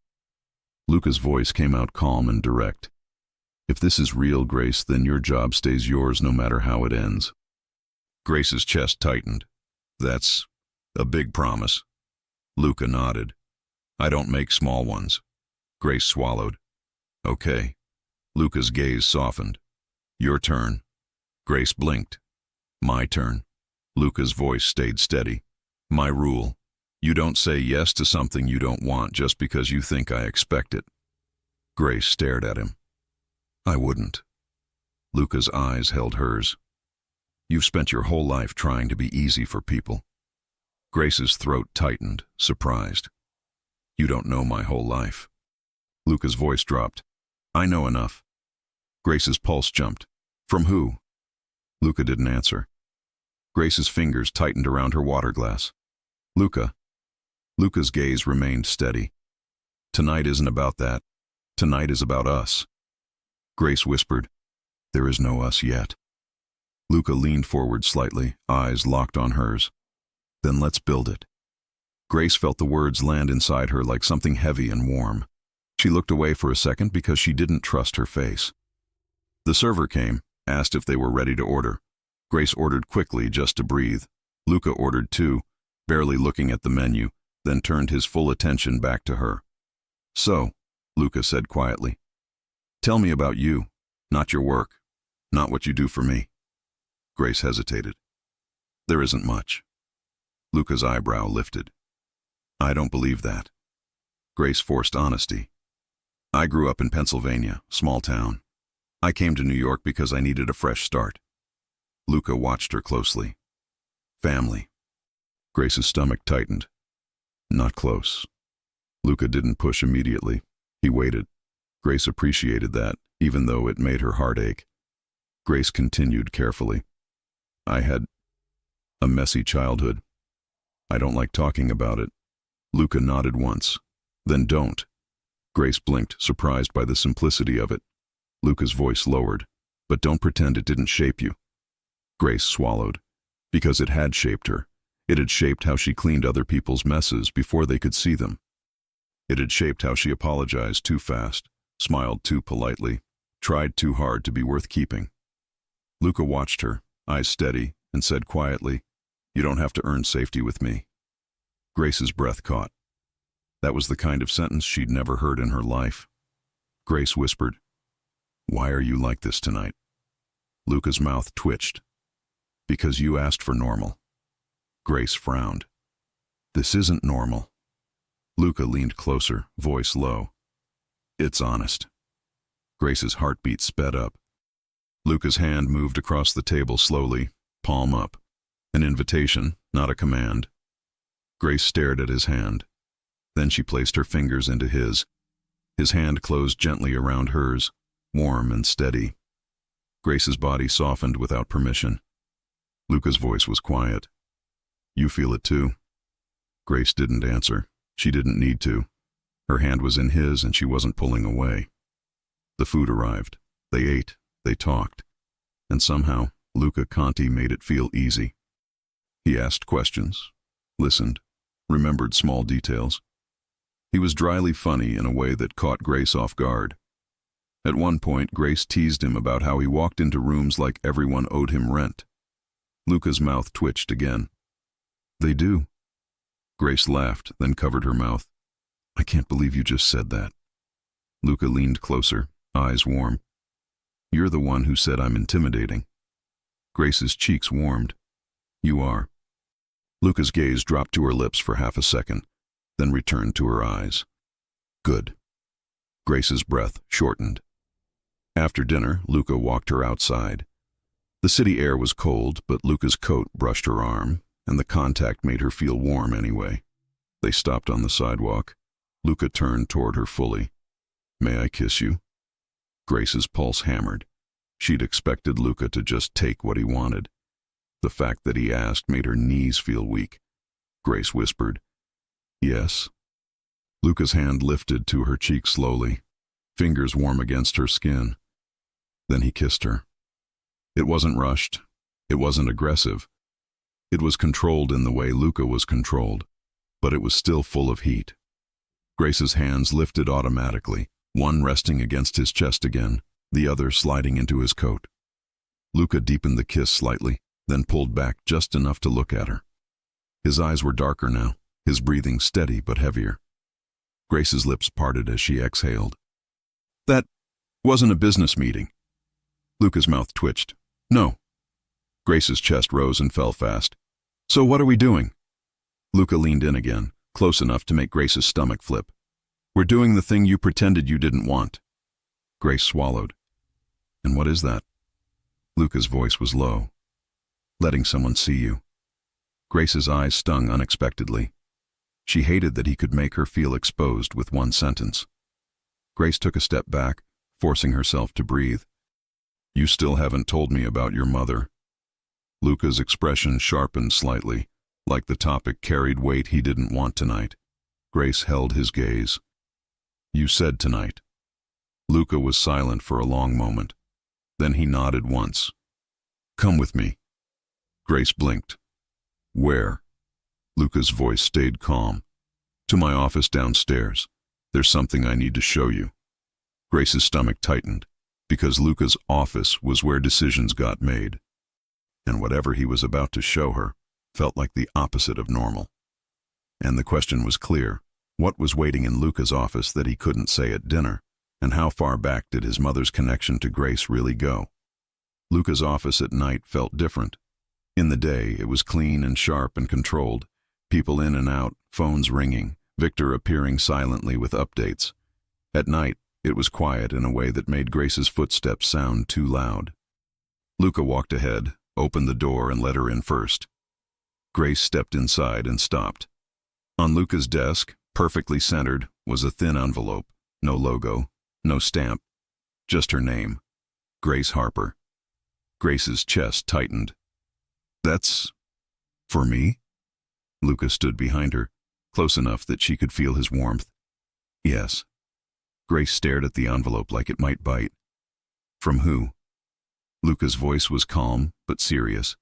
Luca's voice came out calm and direct. "If this is real, Grace, then your job stays yours no matter how it ends." Grace's chest tightened. "That's a big promise." Luca nodded. "I don't make small ones." Grace swallowed. "Okay." Luca's gaze softened. "Your turn." Grace blinked. "My turn." Luca's voice stayed steady. "My rule. You don't say yes to something you don't want just because you think I expect it." Grace stared at him. "I wouldn't." Luca's eyes held hers. "You've spent your whole life trying to be easy for people." Grace's throat tightened, surprised. "You don't know my whole life." Luca's voice dropped. "I know enough." Grace's pulse jumped. "From who?" Luca didn't answer. Grace's fingers tightened around her water glass. "Luca." Luca's gaze remained steady. "Tonight isn't about that. Tonight is about us." Grace whispered, There is no us yet. Luca leaned forward slightly, eyes locked on hers. Then let's build it. Grace felt the words land inside her like something heavy and warm. She looked away for a second because she didn't trust her face. The server came, asked if they were ready to order. Grace ordered quickly just to breathe. Luca ordered too, barely looking at the menu, then turned his full attention back to her. So, Luca said quietly, tell me about you, not your work, not what you do for me. Grace hesitated. There isn't much. Luca's eyebrow lifted. I don't believe that. Grace forced honesty. I grew up in Pennsylvania, small town. I came to New York because I needed a fresh start. Luca watched her closely. Family. Grace's stomach tightened. Not close. Luca didn't push immediately. He waited. Grace appreciated that, even though it made her heart ache. Grace continued carefully. I had a messy childhood. I don't like talking about it. Luca nodded once. Then don't. Grace blinked, surprised by the simplicity of it. Luca's voice lowered. But don't pretend it didn't shape you. Grace swallowed. Because it had shaped her. It had shaped how she cleaned other people's messes before they could see them. It had shaped how she apologized too fast, smiled too politely, tried too hard to be worth keeping. Luca watched her, eyes steady, and said quietly, You don't have to earn safety with me. Grace's breath caught. That was the kind of sentence she'd never heard in her life. Grace whispered, Why are you like this tonight? Luca's mouth twitched. Because you asked for normal. Grace frowned. This isn't normal. Luca leaned closer, voice low. It's honest. Grace's heartbeat sped up. Luca's hand moved across the table slowly, palm up. An invitation, not a command. Grace stared at his hand. Then she placed her fingers into his. His hand closed gently around hers, warm and steady. Grace's body softened without permission. Luca's voice was quiet. You feel it too? Grace didn't answer. She didn't need to. Her hand was in his and she wasn't pulling away. The food arrived. They ate. They talked. And somehow, Luca Conti made it feel easy. He asked questions, listened, remembered small details. He was dryly funny in a way that caught Grace off guard. At one point, Grace teased him about how he walked into rooms like everyone owed him rent. Luca's mouth twitched again. They do. Grace laughed, then covered her mouth. I can't believe you just said that. Luca leaned closer, eyes warm. You're the one who said I'm intimidating. Grace's cheeks warmed. You are. Luca's gaze dropped to her lips for half a second, then returned to her eyes. Good. Grace's breath shortened. After dinner, Luca walked her outside. The city air was cold, but Luca's coat brushed her arm, and the contact made her feel warm anyway. They stopped on the sidewalk. Luca turned toward her fully. May I kiss you? Grace's pulse hammered. She'd expected Luca to just take what he wanted. The fact that he asked made her knees feel weak. Grace whispered, Yes. Luca's hand lifted to her cheek slowly, fingers warm against her skin. Then he kissed her. It wasn't rushed. It wasn't aggressive. It was controlled in the way Luca was controlled, but it was still full of heat. Grace's hands lifted automatically, one resting against his chest again, the other sliding into his coat. Luca deepened the kiss slightly, then pulled back just enough to look at her. His eyes were darker now, his breathing steady but heavier. Grace's lips parted as she exhaled. That wasn't a business meeting. Luca's mouth twitched. No. Grace's chest rose and fell fast. So what are we doing? Luca leaned in again, close enough to make Grace's stomach flip. We're doing the thing you pretended you didn't want. Grace swallowed. And what is that? Luca's voice was low. Letting someone see you. Grace's eyes stung unexpectedly. She hated that he could make her feel exposed with one sentence. Grace took a step back, forcing herself to breathe. You still haven't told me about your mother. Luca's expression sharpened slightly, like the topic carried weight he didn't want tonight. Grace held his gaze. You said tonight. Luca was silent for a long moment. Then he nodded once. "Come with me." Grace blinked. "Where?" Luca's voice stayed calm. "To my office downstairs. There's something I need to show you." Grace's stomach tightened, because Luca's office was where decisions got made. And whatever he was about to show her felt like the opposite of normal. And the question was clear. What was waiting in Luca's office that he couldn't say at dinner? And how far back did his mother's connection to Grace really go? Luca's office at night felt different. In the day, it was clean and sharp and controlled. People in and out, phones ringing, Victor appearing silently with updates. At night, it was quiet in a way that made Grace's footsteps sound too loud. Luca walked ahead, opened the door, and let her in first. Grace stepped inside and stopped. On Luca's desk, perfectly centered, was a thin envelope. No logo, no stamp, just her name, Grace Harper. Grace's chest tightened. "That's for me?" Luca stood behind her, close enough that she could feel his warmth. "Yes." Grace stared at the envelope like it might bite. "From who?" Luca's voice was calm but serious.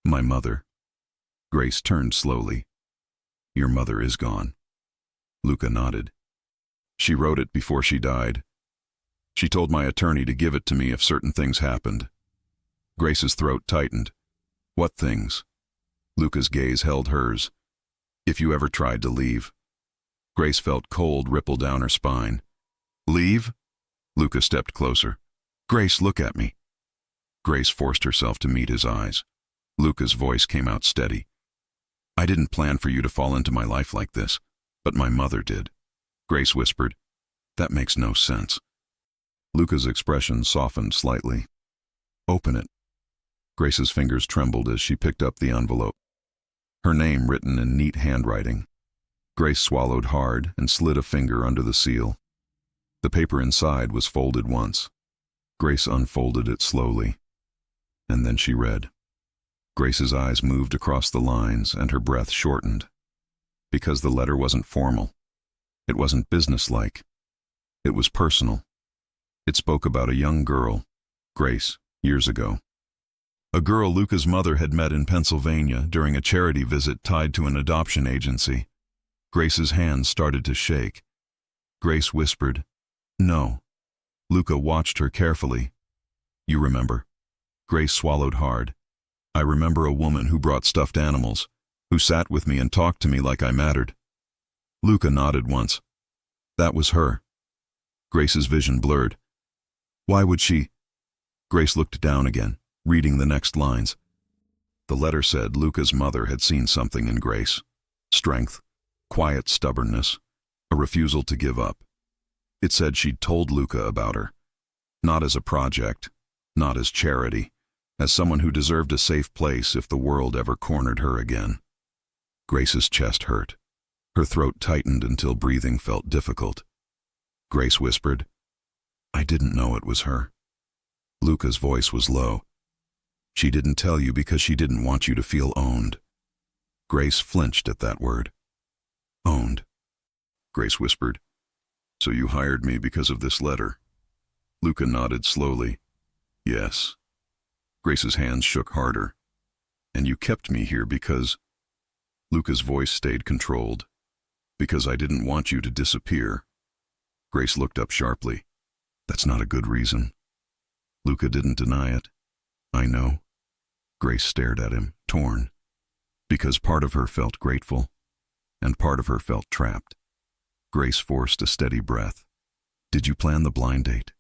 "My mother." Grace turned slowly. "Your mother is gone." Luca nodded. "She wrote it before she died. She told my attorney to give it to me if certain things happened." Grace's throat tightened. "What things?" Luca's gaze held hers. "If you ever tried to leave." Grace felt cold ripple down her spine. "Leave?" Luca stepped closer. "Grace, look at me." Grace forced herself to meet his eyes. Luca's voice came out steady. "I didn't plan for you to fall into my life like this, but my mother did." Grace whispered, "That makes no sense." Luca's expression softened slightly. "Open it." Grace's fingers trembled as she picked up the envelope. Her name written in neat handwriting. Grace swallowed hard and slid a finger under the seal. The paper inside was folded once. Grace unfolded it slowly. And then she read. Grace's eyes moved across the lines and her breath shortened. Because the letter wasn't formal. It wasn't businesslike. It was personal. It spoke about a young girl, Grace, years ago. A girl Luca's mother had met in Pennsylvania during a charity visit tied to an adoption agency. Grace's hands started to shake. Grace whispered, "No." Luca watched her carefully. "You remember?" Grace swallowed hard. "I remember a woman who brought stuffed animals, who sat with me and talked to me like I mattered." Luca nodded once. "That was her." Grace's vision blurred. "Why would she?" Grace looked down again, reading the next lines. The letter said Luca's mother had seen something in Grace. Strength, quiet stubbornness, a refusal to give up. It said she'd told Luca about her. Not as a project, not as charity, as someone who deserved a safe place if the world ever cornered her again. Grace's chest hurt. Her throat tightened until breathing felt difficult. Grace whispered, "I didn't know it was her." Luca's voice was low. "She didn't tell you because she didn't want you to feel owned." Grace flinched at that word. "Owned?" Grace whispered, "So you hired me because of this letter?" Luca nodded slowly. "Yes." Grace's hands shook harder. "And you kept me here because—" Luca's voice stayed controlled. "Because I didn't want you to disappear." Grace looked up sharply. "That's not a good reason." Luca didn't deny it. "I know." Grace stared at him, torn. Because part of her felt grateful, and part of her felt trapped. Grace forced a steady breath. "Did you plan the blind date?"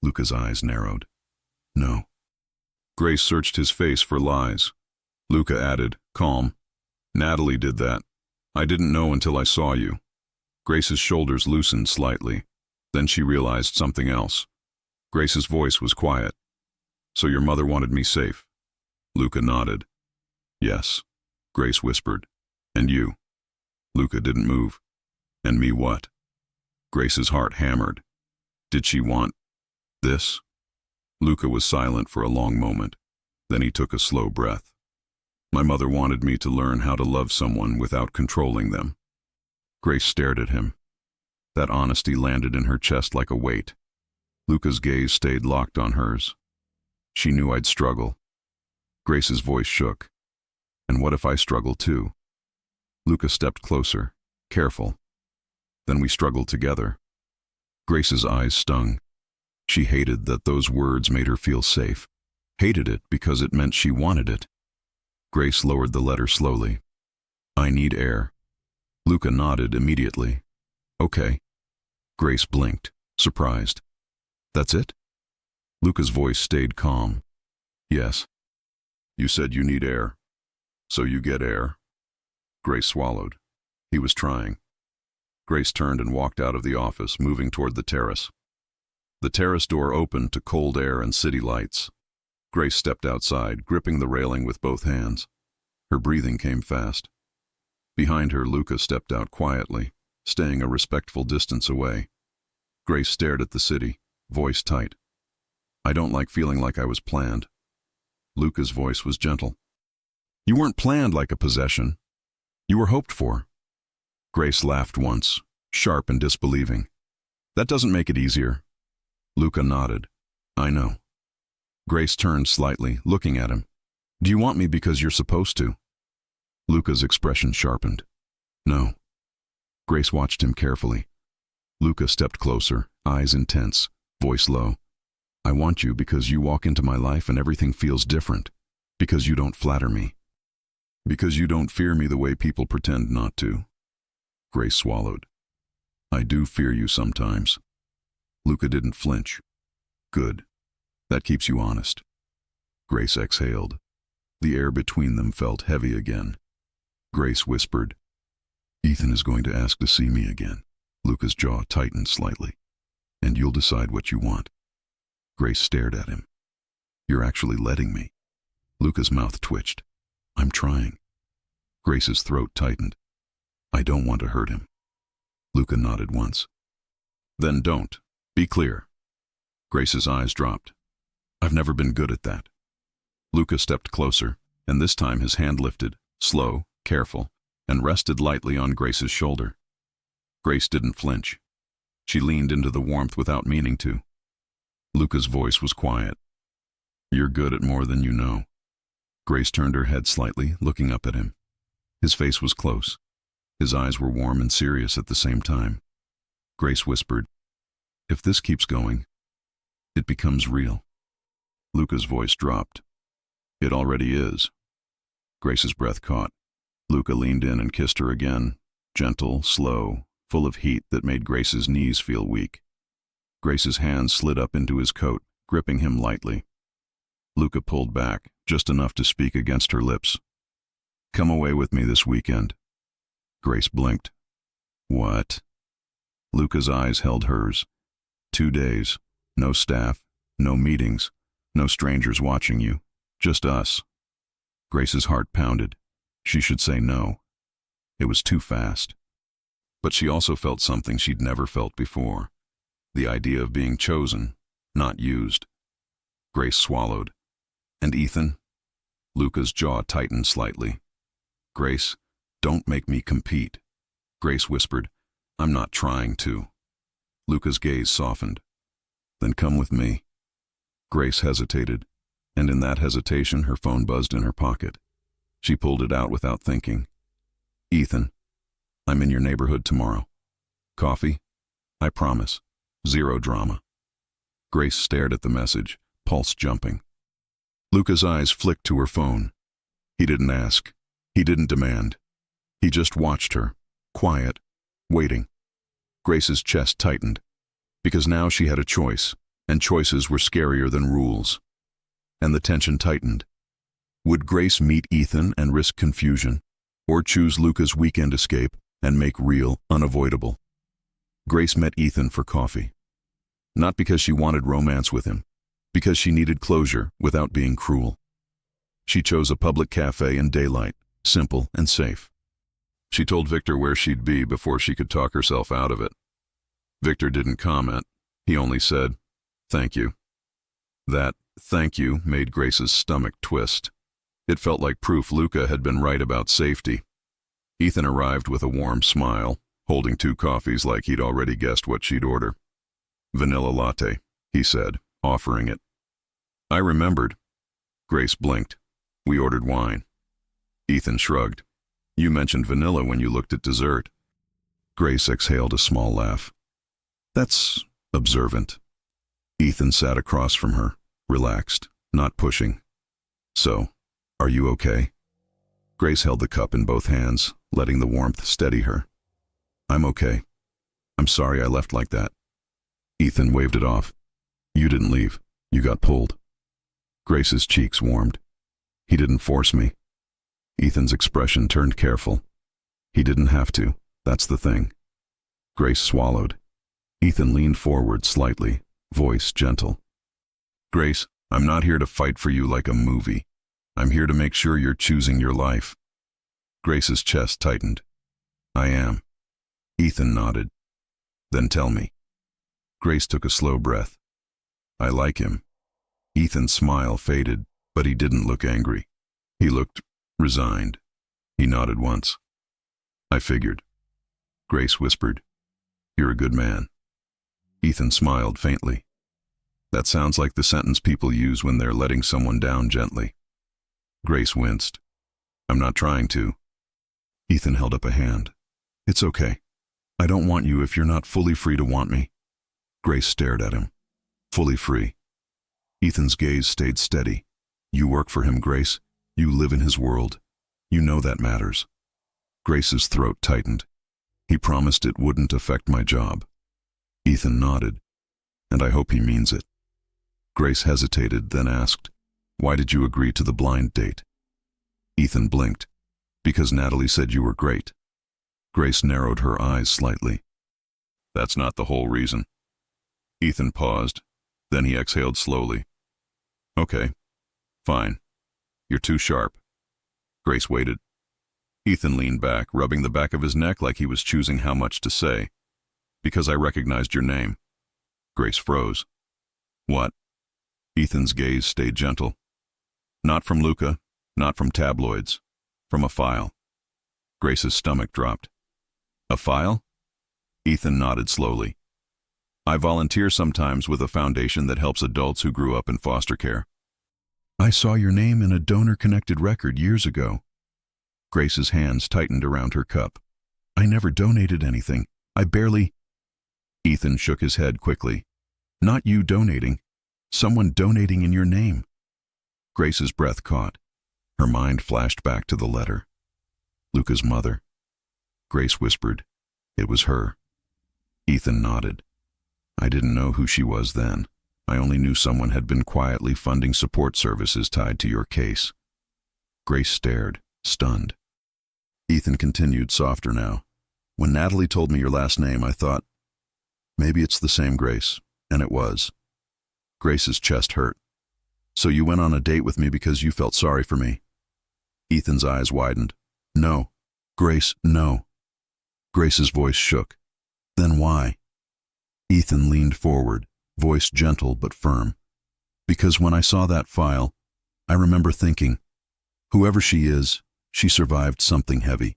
Luca's eyes narrowed. "No." Grace searched his face for lies. Luca added, calm, "Natalie did that. I didn't know until I saw you." Grace's shoulders loosened slightly. Then she realized something else. Grace's voice was quiet. "So your mother wanted me safe?" Luca nodded. "Yes." Grace whispered. "And you?" Luca didn't move. "And me what?" Grace's heart hammered. Did she want this? Luca was silent for a long moment. Then he took a slow breath. "My mother wanted me to learn how to love someone without controlling them." Grace stared at him. That honesty landed in her chest like a weight. Luca's gaze stayed locked on hers. She knew I'd struggle. Grace's voice shook. And what if I struggle too? Luca stepped closer, careful. Then we struggled together. Grace's eyes stung. She hated that those words made her feel safe. Hated it because it meant she wanted it. Grace lowered the letter slowly. I need air. Luca nodded immediately. Okay. Grace blinked, surprised. That's it? Luca's voice stayed calm. Yes. You said you need air. So you get air. Grace swallowed. He was trying. Grace turned and walked out of the office, moving toward the terrace. The terrace door opened to cold air and city lights. Grace stepped outside, gripping the railing with both hands. Her breathing came fast. Behind her, Luca stepped out quietly, staying a respectful distance away. Grace stared at the city, voice tight. I don't like feeling like I was planned. Luca's voice was gentle. You weren't planned like a possession. You were hoped for. Grace laughed once, sharp and disbelieving. That doesn't make it easier. Luca nodded. I know. Grace turned slightly, looking at him. Do you want me because you're supposed to? Luca's expression sharpened. No. Grace watched him carefully. Luca stepped closer, eyes intense, voice low. I want you because you walk into my life and everything feels different. Because you don't flatter me. Because you don't fear me the way people pretend not to. Grace swallowed. I do fear you sometimes. Luca didn't flinch. Good. That keeps you honest. Grace exhaled. The air between them felt heavy again. Grace whispered, Ethan is going to ask to see me again. Luca's jaw tightened slightly. And you'll decide what you want. Grace stared at him. You're actually letting me. Luca's mouth twitched. I'm trying. Grace's throat tightened. I don't want to hurt him. Luca nodded once. Then don't. Be clear. Grace's eyes dropped. I've never been good at that. Luca stepped closer, and this time his hand lifted, slow, careful, and rested lightly on Grace's shoulder. Grace didn't flinch. She leaned into the warmth without meaning to. Luca's voice was quiet. You're good at more than you know. Grace turned her head slightly, looking up at him. His face was close. His eyes were warm and serious at the same time. Grace whispered, If this keeps going, it becomes real. Luca's voice dropped. It already is. Grace's breath caught. Luca leaned in and kissed her again, gentle, slow, full of heat that made Grace's knees feel weak. Grace's hands slid up into his coat, gripping him lightly. Luca pulled back, just enough to speak against her lips. Come away with me this weekend. Grace blinked. What? Luca's eyes held hers. 2 days. No staff. No meetings. No strangers watching you. Just us. Grace's heart pounded. She should say no. It was too fast. But she also felt something she'd never felt before. The idea of being chosen, not used. Grace swallowed. And Ethan? Luca's jaw tightened slightly. Grace, don't make me compete. Grace whispered, I'm not trying to. Luca's gaze softened. Then come with me. Grace hesitated, and in that hesitation her phone buzzed in her pocket. She pulled it out without thinking. Ethan, I'm in your neighborhood tomorrow. Coffee? I promise. Zero drama. Grace stared at the message, pulse jumping. Luca's eyes flicked to her phone. He didn't ask. He didn't demand. He just watched her, quiet, waiting. Grace's chest tightened, because now she had a choice, and choices were scarier than rules. And the tension tightened. Would Grace meet Ethan and risk confusion, or choose Luca's weekend escape and make real unavoidable? Grace met Ethan for coffee. Not because she wanted romance with him, because she needed closure without being cruel. She chose a public cafe in daylight, simple and safe. She told Victor where she'd be before she could talk herself out of it. Victor didn't comment. He only said, "Thank you." That "thank you" made Grace's stomach twist. It felt like proof Luca had been right about safety. Ethan arrived with a warm smile, holding 2 coffees like he'd already guessed what she'd order. Vanilla latte, he said, offering it. I remembered. Grace blinked. We ordered wine. Ethan shrugged. You mentioned vanilla when you looked at dessert. Grace exhaled a small laugh. That's observant. Ethan sat across from her, relaxed, not pushing. So, are you okay? Grace held the cup in both hands, letting the warmth steady her. I'm okay. I'm sorry I left like that. Ethan waved it off. You didn't leave. You got pulled. Grace's cheeks warmed. He didn't force me. Ethan's expression turned careful. He didn't have to. That's the thing. Grace swallowed. Ethan leaned forward slightly, voice gentle. Grace, I'm not here to fight for you like a movie. I'm here to make sure you're choosing your life. Grace's chest tightened. I am. Ethan nodded. Then tell me. Grace took a slow breath. I like him. Ethan's smile faded, but he didn't look angry. He looked resigned. He nodded once. I figured. Grace whispered, You're a good man. Ethan smiled faintly. That sounds like the sentence people use when they're letting someone down gently. Grace winced. I'm not trying to. Ethan held up a hand. It's okay. I don't want you if you're not fully free to want me. Grace stared at him. Fully free. Ethan's gaze stayed steady. You work for him, Grace. You live in his world. You know that matters. Grace's throat tightened. He promised it wouldn't affect my job. Ethan nodded. And I hope he means it. Grace hesitated, then asked, Why did you agree to the blind date? Ethan blinked. Because Natalie said you were great. Grace narrowed her eyes slightly. That's not the whole reason. Ethan paused. Then he exhaled slowly. Okay. Fine. You're too sharp. Grace waited. Ethan leaned back, rubbing the back of his neck like he was choosing how much to say. Because I recognized your name. Grace froze. What? Ethan's gaze stayed gentle. Not from Luca, not from tabloids. From a file. Grace's stomach dropped. A file? Ethan nodded slowly. I volunteer sometimes with a foundation that helps adults who grew up in foster care. I saw your name in a donor-connected record years ago. Grace's hands tightened around her cup. I never donated anything. I barely... Ethan shook his head quickly. Not you donating. Someone donating in your name. Grace's breath caught. Her mind flashed back to the letter. Luca's mother. Grace whispered. It was her. Ethan nodded. I didn't know who she was then. I only knew someone had been quietly funding support services tied to your case. Grace stared, stunned. Ethan continued, softer now. When Natalie told me your last name, I thought, maybe it's the same Grace, and it was. Grace's chest hurt. So you went on a date with me because you felt sorry for me? Ethan's eyes widened. No. Grace, no. Grace's voice shook. Then why? Ethan leaned forward, voice gentle but firm. Because when I saw that file, I remember thinking, whoever she is, she survived something heavy.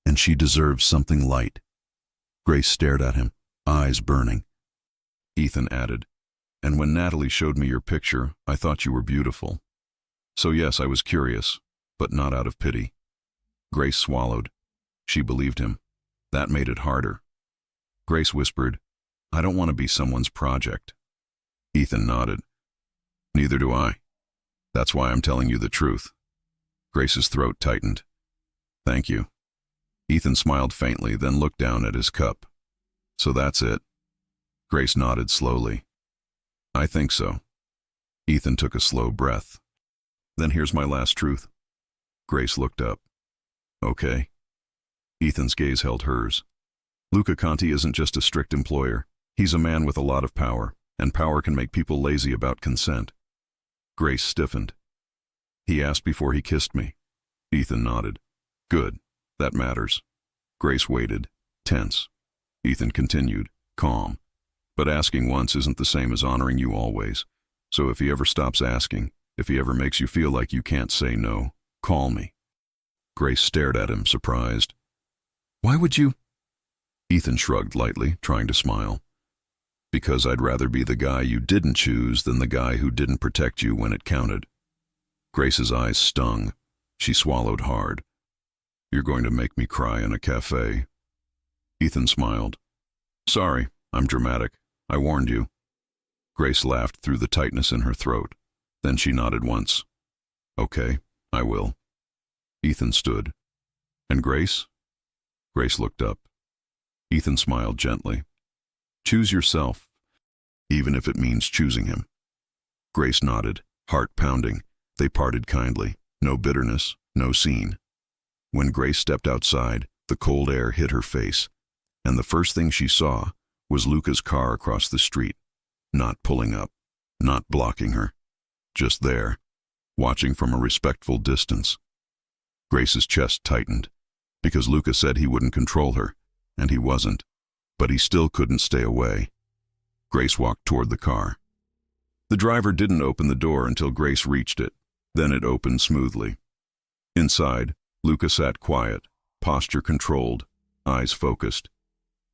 And she deserves something light. Grace stared at him, eyes burning. Ethan added, and when Natalie showed me your picture, I thought you were beautiful. So yes, I was curious, but not out of pity. Grace swallowed. She believed him. That made it harder. Grace whispered, I don't want to be someone's project. Ethan nodded. Neither do I. That's why I'm telling you the truth. Grace's throat tightened. Thank you. Ethan smiled faintly, then looked down at his cup. So that's it. Grace nodded slowly. I think so. Ethan took a slow breath. Then here's my last truth. Grace looked up. Okay. Ethan's gaze held hers. Luca Conti isn't just a strict employer. He's a man with a lot of power, and power can make people lazy about consent. Grace stiffened. He asked before he kissed me. Ethan nodded. Good. That matters. Grace waited, tense. Ethan continued, calm. But asking once isn't the same as honoring you always. So if he ever stops asking, if he ever makes you feel like you can't say no, call me. Grace stared at him, surprised. Why would you? Ethan shrugged lightly, trying to smile. Because I'd rather be the guy you didn't choose than the guy who didn't protect you when it counted. Grace's eyes stung. She swallowed hard. You're going to make me cry in a cafe. Ethan smiled. Sorry, I'm dramatic. I warned you. Grace laughed through the tightness in her throat. Then she nodded once. Okay, I will. Ethan stood. And Grace? Grace looked up. Ethan smiled gently. Choose yourself, even if it means choosing him. Grace nodded, heart pounding. They parted kindly. No bitterness, no scene. When Grace stepped outside, the cold air hit her face, and the first thing she saw was Luca's car across the street, not pulling up, not blocking her, just there, watching from a respectful distance. Grace's chest tightened, because Luca said he wouldn't control her, and he wasn't, but he still couldn't stay away. Grace walked toward the car. The driver didn't open the door until Grace reached it. Then it opened smoothly. Inside, Luca sat quiet, posture controlled, eyes focused.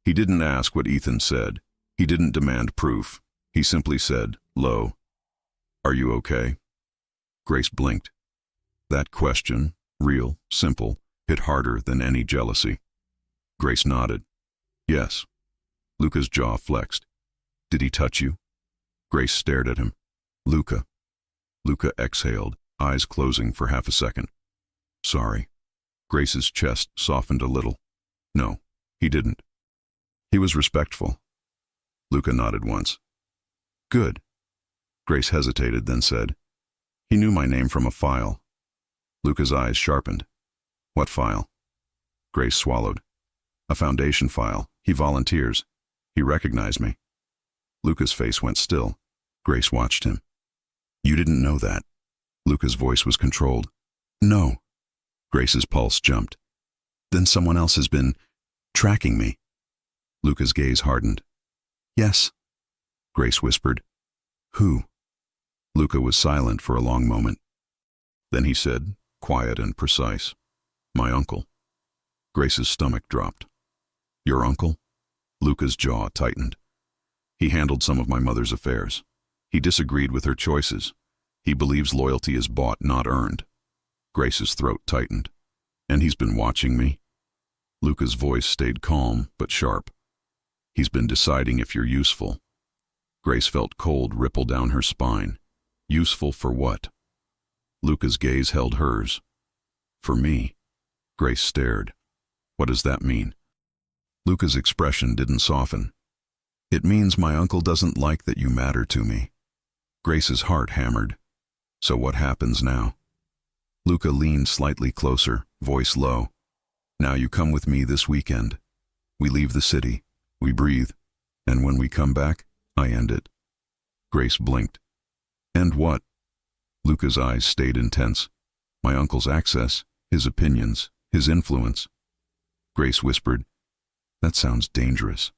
He didn't ask what Ethan said. He didn't demand proof. He simply said, low, "Are you okay?" Grace blinked. That question, real, simple, hit harder than any jealousy. Grace nodded. Yes. Luca's jaw flexed. Did he touch you? Grace stared at him. Luca. Luca exhaled, eyes closing for half a second. Sorry. Grace's chest softened a little. No, he didn't. He was respectful. Luca nodded once. Good. Grace hesitated, then said, He knew my name from a file. Luca's eyes sharpened. What file? Grace swallowed. A foundation file. He volunteers. He recognized me. Luca's face went still. Grace watched him. You didn't know that. Luca's voice was controlled. No. Grace's pulse jumped. Then someone else has been tracking me. Luca's gaze hardened. Yes. Grace whispered. Who? Luca was silent for a long moment. Then he said, quiet and precise, My uncle. Grace's stomach dropped. Your uncle? Luca's jaw tightened. He handled some of my mother's affairs. He disagreed with her choices. He believes loyalty is bought, not earned. Grace's throat tightened. And he's been watching me? Luca's voice stayed calm, but sharp. He's been deciding if you're useful. Grace felt cold ripple down her spine. Useful for what? Luca's gaze held hers. For me. Grace stared. What does that mean? Luca's expression didn't soften. It means my uncle doesn't like that you matter to me. Grace's heart hammered. So what happens now? Luca leaned slightly closer, voice low. Now you come with me this weekend. We leave the city. We breathe. And when we come back, I end it. Grace blinked. End what? Luca's eyes stayed intense. My uncle's access, his opinions, his influence. Grace whispered, That sounds dangerous.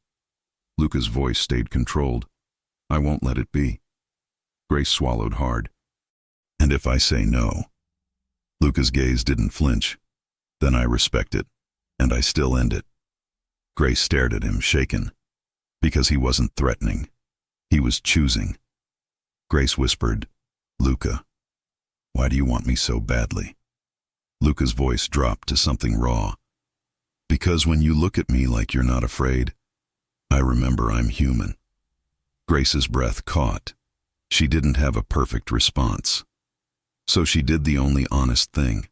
Luca's voice stayed controlled. I won't let it be. Grace swallowed hard. And if I say no? Luca's gaze didn't flinch. Then I respect it, and I still end it. Grace stared at him, shaken, because he wasn't threatening. He was choosing. Grace whispered, Luca, why do you want me so badly? Luca's voice dropped to something raw. Because when you look at me like you're not afraid, I remember I'm human. Grace's breath caught. She didn't have a perfect response. So she did the only honest thing.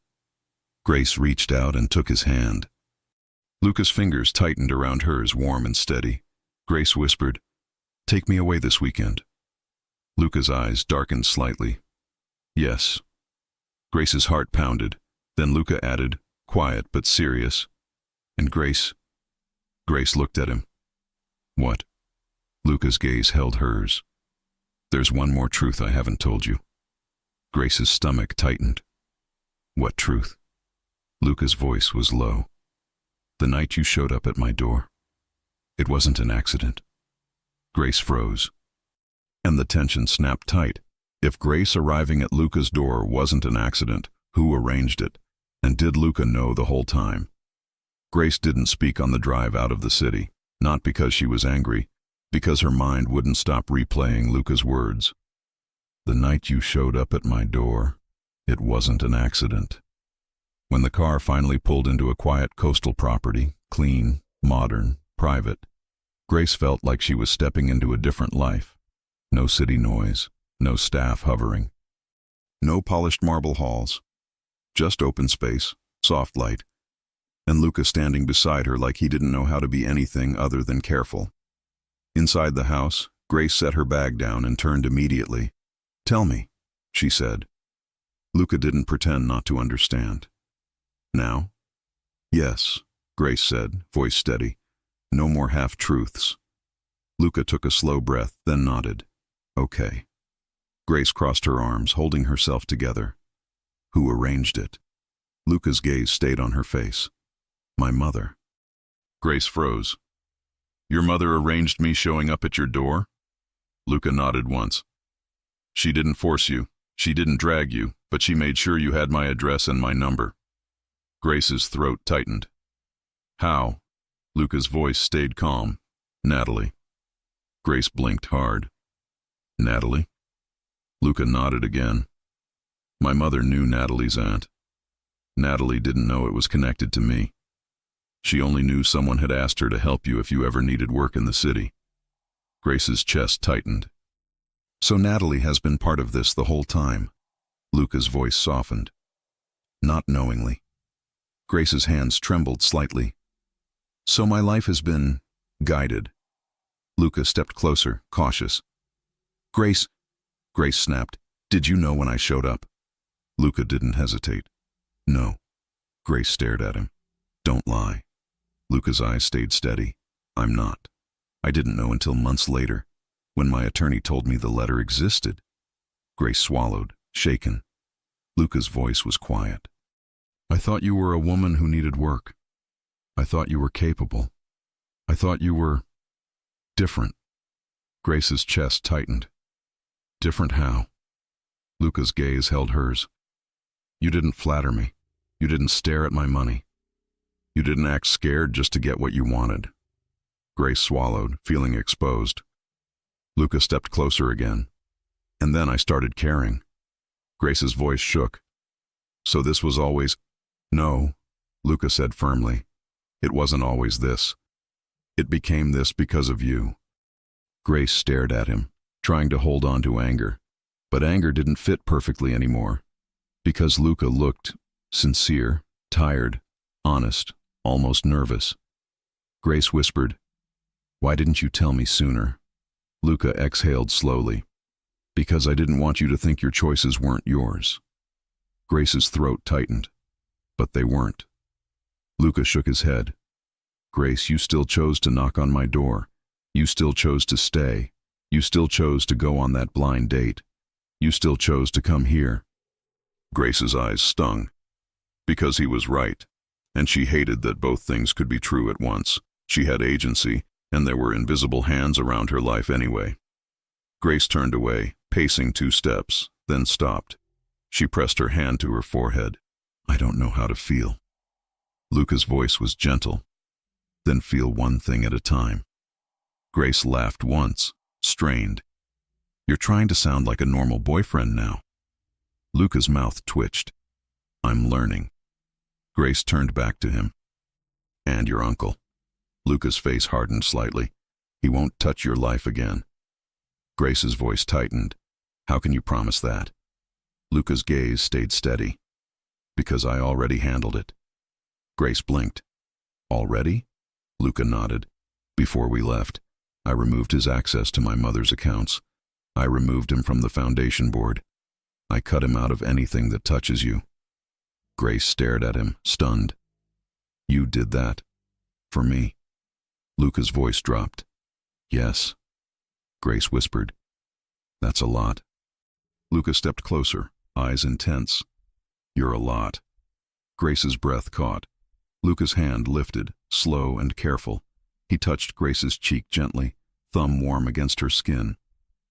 Grace reached out and took his hand. Luca's fingers tightened around hers, warm and steady. Grace whispered, Take me away this weekend. Luca's eyes darkened slightly. Yes. Grace's heart pounded. Then Luca added, quiet but serious. And Grace looked at him. What? Luca's gaze held hers. There's one more truth I haven't told you. Grace's stomach tightened. What truth? Luca's voice was low. The night you showed up at my door. It wasn't an accident. Grace froze. And the tension snapped tight. If Grace arriving at Luca's door wasn't an accident, who arranged it? And did Luca know the whole time? Grace didn't speak on the drive out of the city, not because she was angry, because her mind wouldn't stop replaying Luca's words. The night you showed up at my door, it wasn't an accident. When the car finally pulled into a quiet coastal property, clean, modern, private, Grace felt like she was stepping into a different life. No city noise, no staff hovering, no polished marble halls, just open space, soft light, and Luca standing beside her like he didn't know how to be anything other than careful. Inside the house, Grace set her bag down and turned immediately. "Tell me," she said. Luca didn't pretend not to understand. "Now?" "Yes," Grace said, voice steady. "No more half-truths." Luca took a slow breath, then nodded. "Okay." Grace crossed her arms, holding herself together. "Who arranged it?" Luca's gaze stayed on her face. "My mother." Grace froze. "Your mother arranged me showing up at your door?" Luca nodded once. "She didn't force you, she didn't drag you, but she made sure you had my address and my number." Grace's throat tightened. "How?" Luca's voice stayed calm. "Natalie." Grace blinked hard. "Natalie?" Luca nodded again. "My mother knew Natalie's aunt. Natalie didn't know it was connected to me. She only knew someone had asked her to help you if you ever needed work in the city." Grace's chest tightened. "So Natalie has been part of this the whole time." Luca's voice softened. "Not knowingly." Grace's hands trembled slightly. "So my life has been guided." Luca stepped closer, cautious. Grace snapped. "Did you know when I showed up?" Luca didn't hesitate. "No." Grace stared at him. "Don't lie." Luca's eyes stayed steady. "I'm not. I didn't know until months later, when my attorney told me the letter existed." Grace swallowed, shaken. Luca's voice was quiet. "I thought you were a woman who needed work. I thought you were capable. I thought you were different." Grace's chest tightened. "Different how?" Luca's gaze held hers. "You didn't flatter me. You didn't stare at my money. You didn't act scared just to get what you wanted." Grace swallowed, feeling exposed. Luca stepped closer again. "And then I started caring." Grace's voice shook. "So this was always—" "No," Luca said firmly. "It wasn't always this. It became this because of you." Grace stared at him, trying to hold on to anger. But anger didn't fit perfectly anymore, because Luca looked sincere, tired, honest, almost nervous. Grace whispered, "Why didn't you tell me sooner?" Luca exhaled slowly. "Because I didn't want you to think your choices weren't yours." Grace's throat tightened. "But they weren't." Luca shook his head. "Grace, you still chose to knock on my door. You still chose to stay. You still chose to go on that blind date. You still chose to come here." Grace's eyes stung. Because he was right. And she hated that both things could be true at once. She had agency, and there were invisible hands around her life anyway. Grace turned away, pacing 2 steps, then stopped. She pressed her hand to her forehead. "I don't know how to feel." Luca's voice was gentle. "Then feel one thing at a time." Grace laughed once, strained. "You're trying to sound like a normal boyfriend now." Luca's mouth twitched. "I'm learning." Grace turned back to him. "And your uncle." Luca's face hardened slightly. "He won't touch your life again." Grace's voice tightened. "How can you promise that?" Luca's gaze stayed steady. "Because I already handled it." Grace blinked. "Already?" Luca nodded. "Before we left, I removed his access to my mother's accounts. I removed him from the foundation board. I cut him out of anything that touches you." Grace stared at him, stunned. "You did that? For me?" Luca's voice dropped. "Yes." Grace whispered. "That's a lot." Luca stepped closer, eyes intense. "You're a lot." Grace's breath caught. Luca's hand lifted, slow and careful. He touched Grace's cheek gently, thumb warm against her skin.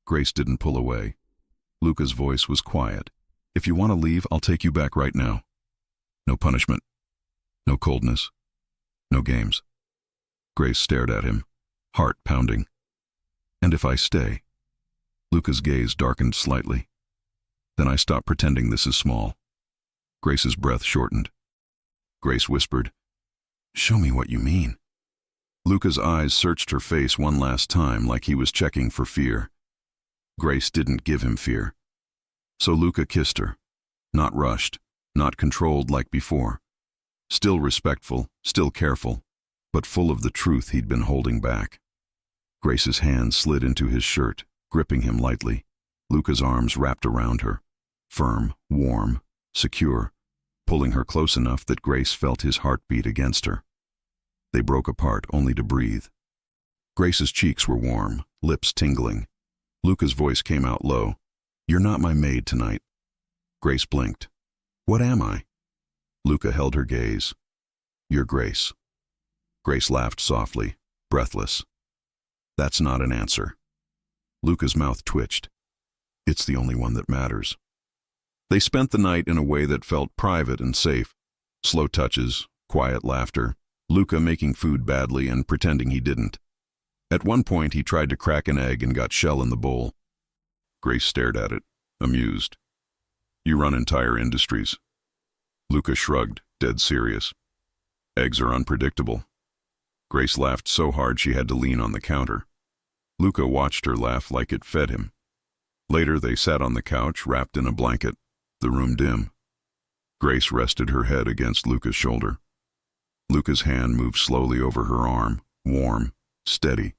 Grace didn't pull away. Luca's voice was quiet. "If you want to leave, I'll take you back right now. No punishment. No coldness. No games." Grace stared at him, heart pounding. And if I stay? Luca's gaze darkened slightly. Then I stop pretending this is small. Grace's breath shortened. Grace whispered, "Show me what you mean." Luca's eyes searched her face one last time like he was checking for fear. Grace didn't give him fear. So Luca kissed her. Not rushed, not controlled like before. Still respectful, still careful, but full of the truth he'd been holding back. Grace's hand slid into his shirt, gripping him lightly. Luca's arms wrapped around her, firm, warm, secure, pulling her close enough that Grace felt his heartbeat against her. They broke apart only to breathe. Grace's cheeks were warm, lips tingling. Luca's voice came out low. "You're not my maid tonight." Grace blinked. "What am I?" Luca held her gaze. "You're Grace." Grace laughed softly, breathless. "That's not an answer." Luca's mouth twitched. "It's the only one that matters." They spent the night in a way that felt private and safe. Slow touches, quiet laughter, Luca making food badly and pretending he didn't. At one point he tried to crack an egg and got shell in the bowl. Grace stared at it, amused. "You run entire industries." Luca shrugged, dead serious. "Eggs are unpredictable." Grace laughed so hard she had to lean on the counter. Luca watched her laugh like it fed him. Later they sat on the couch, wrapped in a blanket, the room dim. Grace rested her head against Luca's shoulder. Luca's hand moved slowly over her arm, warm, steady,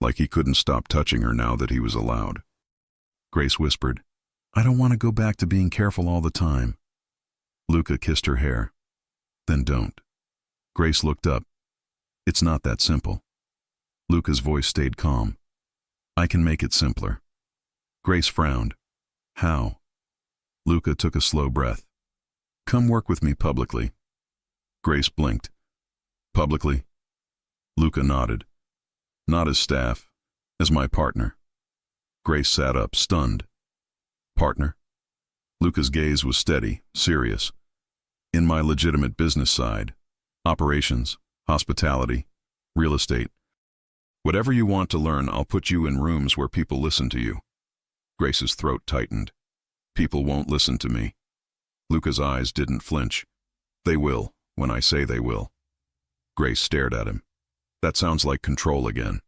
like he couldn't stop touching her now that he was allowed. Grace whispered, "I don't want to go back to being careful all the time." Luca kissed her hair. "Then don't." Grace looked up. "It's not that simple." Luca's voice stayed calm. "I can make it simpler." Grace frowned. "How?" Luca took a slow breath. "Come work with me publicly." Grace blinked. "Publicly?" Luca nodded. "Not as staff, as my partner." Grace sat up, stunned. "Partner?" Luca's gaze was steady, serious. "In my legitimate business side. Operations, hospitality, real estate. Whatever you want to learn, I'll put you in rooms where people listen to you." Grace's throat tightened. "People won't listen to me." Luca's eyes didn't flinch. "They will, when I say they will." Grace stared at him. "That sounds like control again."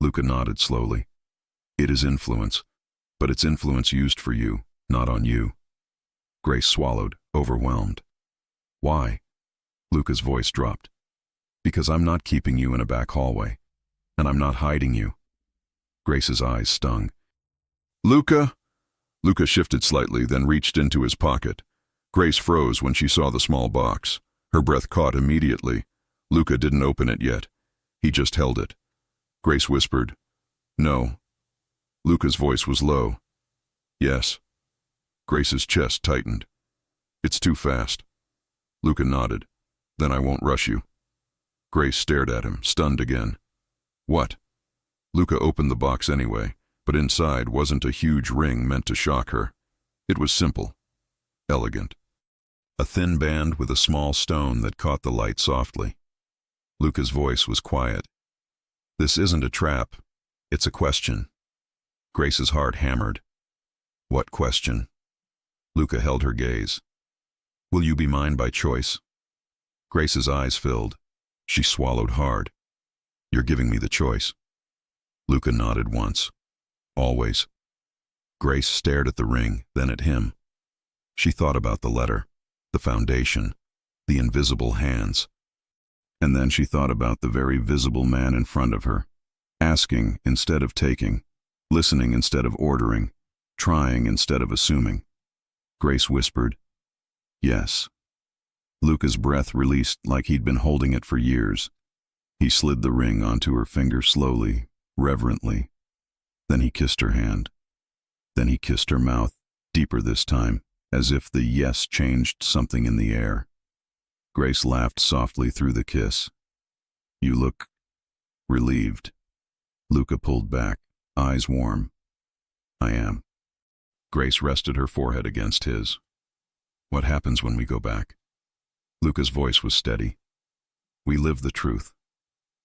Luca nodded slowly. "It is influence, but it's influence used for you, not on you." Grace swallowed, overwhelmed. "Why?" Luca's voice dropped. "Because I'm not keeping you in a back hallway, and I'm not hiding you." Grace's eyes stung. "Luca?" Luca shifted slightly, then reached into his pocket. Grace froze when she saw the small box. Her breath caught immediately. Luca didn't open it yet. He just held it. Grace whispered, "No." Luca's voice was low. "Yes." Grace's chest tightened. "It's too fast." Luca nodded. "Then I won't rush you." Grace stared at him, stunned again. "What?" Luca opened the box anyway, but inside wasn't a huge ring meant to shock her. It was simple, elegant. A thin band with a small stone that caught the light softly. Luca's voice was quiet. "This isn't a trap. It's a question." Grace's heart hammered. "What question?" Luca held her gaze. "Will you be mine by choice?" Grace's eyes filled. She swallowed hard. "You're giving me the choice." Luca nodded once. "Always." Grace stared at the ring, then at him. She thought about the letter, the foundation, the invisible hands. And then she thought about the very visible man in front of her, asking instead of taking, listening instead of ordering, trying instead of assuming. Grace whispered, "Yes." Luca's breath released like he'd been holding it for years. He slid the ring onto her finger slowly, reverently. Then he kissed her hand. Then he kissed her mouth, deeper this time, as if the yes changed something in the air. Grace laughed softly through the kiss. "You look relieved." Luca pulled back, eyes warm. "I am." Grace rested her forehead against his. "What happens when we go back?" Luca's voice was steady. "We live the truth."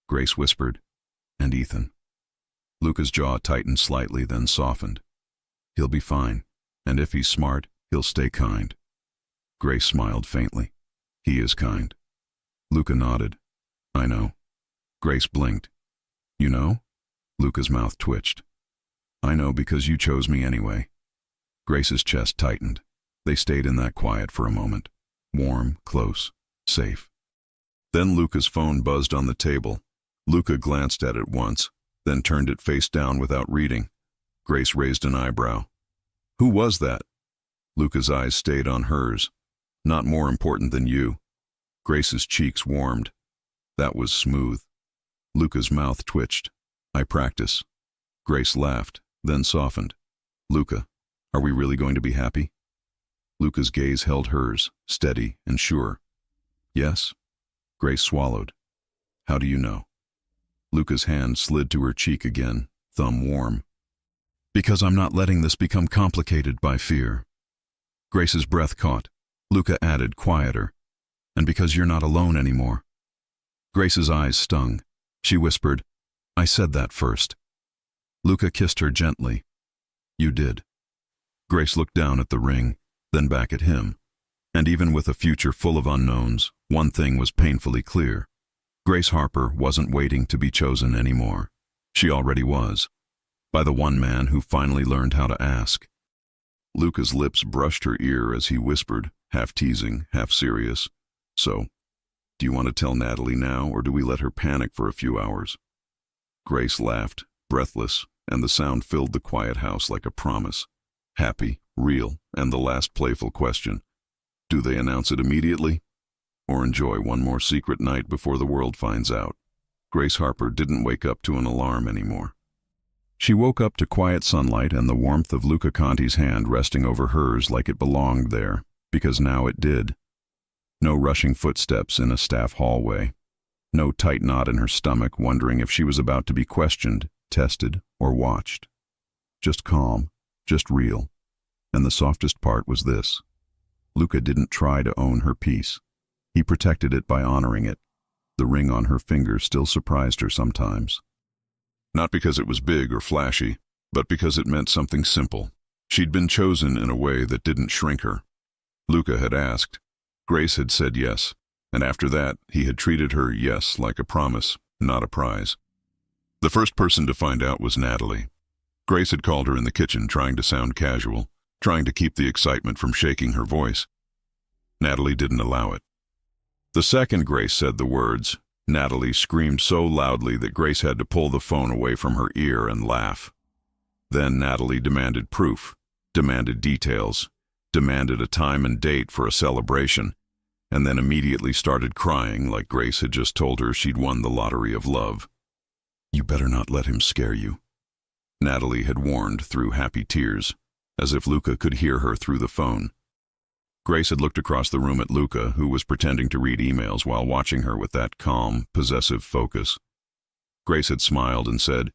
Grace whispered, "And Ethan?" Luca's jaw tightened slightly, then softened. He'll be fine, and if he's smart, he'll stay kind. Grace smiled faintly. He is kind. Luca nodded. I know. Grace blinked. You know? Luca's mouth twitched. I know because you chose me anyway. Grace's chest tightened. They stayed in that quiet for a moment. Warm, close, safe. Then Luca's phone buzzed on the table. Luca glanced at it once, then turned it face down without reading. Grace raised an eyebrow. Who was that? Luca's eyes stayed on hers. Not more important than you. Grace's cheeks warmed. That was smooth. Luca's mouth twitched. I practice. Grace laughed, then softened. Luca, are we really going to be happy? Luca's gaze held hers, steady and sure. Yes? Grace swallowed. How do you know? Luca's hand slid to her cheek again, thumb warm. Because I'm not letting this become complicated by fear. Grace's breath caught. Luca added, quieter. And because you're not alone anymore. Grace's eyes stung. She whispered, I said that first. Luca kissed her gently. You did. Grace looked down at the ring, then back at him. And even with a future full of unknowns, one thing was painfully clear. Grace Harper wasn't waiting to be chosen anymore. She already was. By the one man who finally learned how to ask. Luca's lips brushed her ear as he whispered, half teasing, half serious. So, do you want to tell Natalie now, or do we let her panic for a few hours? Grace laughed, breathless, and the sound filled the quiet house like a promise. Happy, real, and the last playful question. Do they announce it immediately? Or enjoy one more secret night before the world finds out? Grace Harper didn't wake up to an alarm anymore. She woke up to quiet sunlight and the warmth of Luca Conti's hand resting over hers like it belonged there, because now it did. No rushing footsteps in a staff hallway. No tight knot in her stomach wondering if she was about to be questioned, tested, or watched. Just calm, just real. And the softest part was this. Luca didn't try to own her peace. He protected it by honoring it. The ring on her finger still surprised her sometimes. Not because it was big or flashy, but because it meant something simple. She'd been chosen in a way that didn't shrink her. Luca had asked. Grace had said yes, and after that, he had treated her yes like a promise, not a prize. The first person to find out was Natalie. Grace had called her in the kitchen trying to sound casual, trying to keep the excitement from shaking her voice. Natalie didn't allow it. The second Grace said the words, Natalie screamed so loudly that Grace had to pull the phone away from her ear and laugh. Then Natalie demanded proof, demanded details, demanded a time and date for a celebration, and then immediately started crying like Grace had just told her she'd won the lottery of love. You better not let him scare you. Natalie had warned through happy tears, as if Luca could hear her through the phone. Grace had looked across the room at Luca, who was pretending to read emails while watching her with that calm, possessive focus. Grace had smiled and said,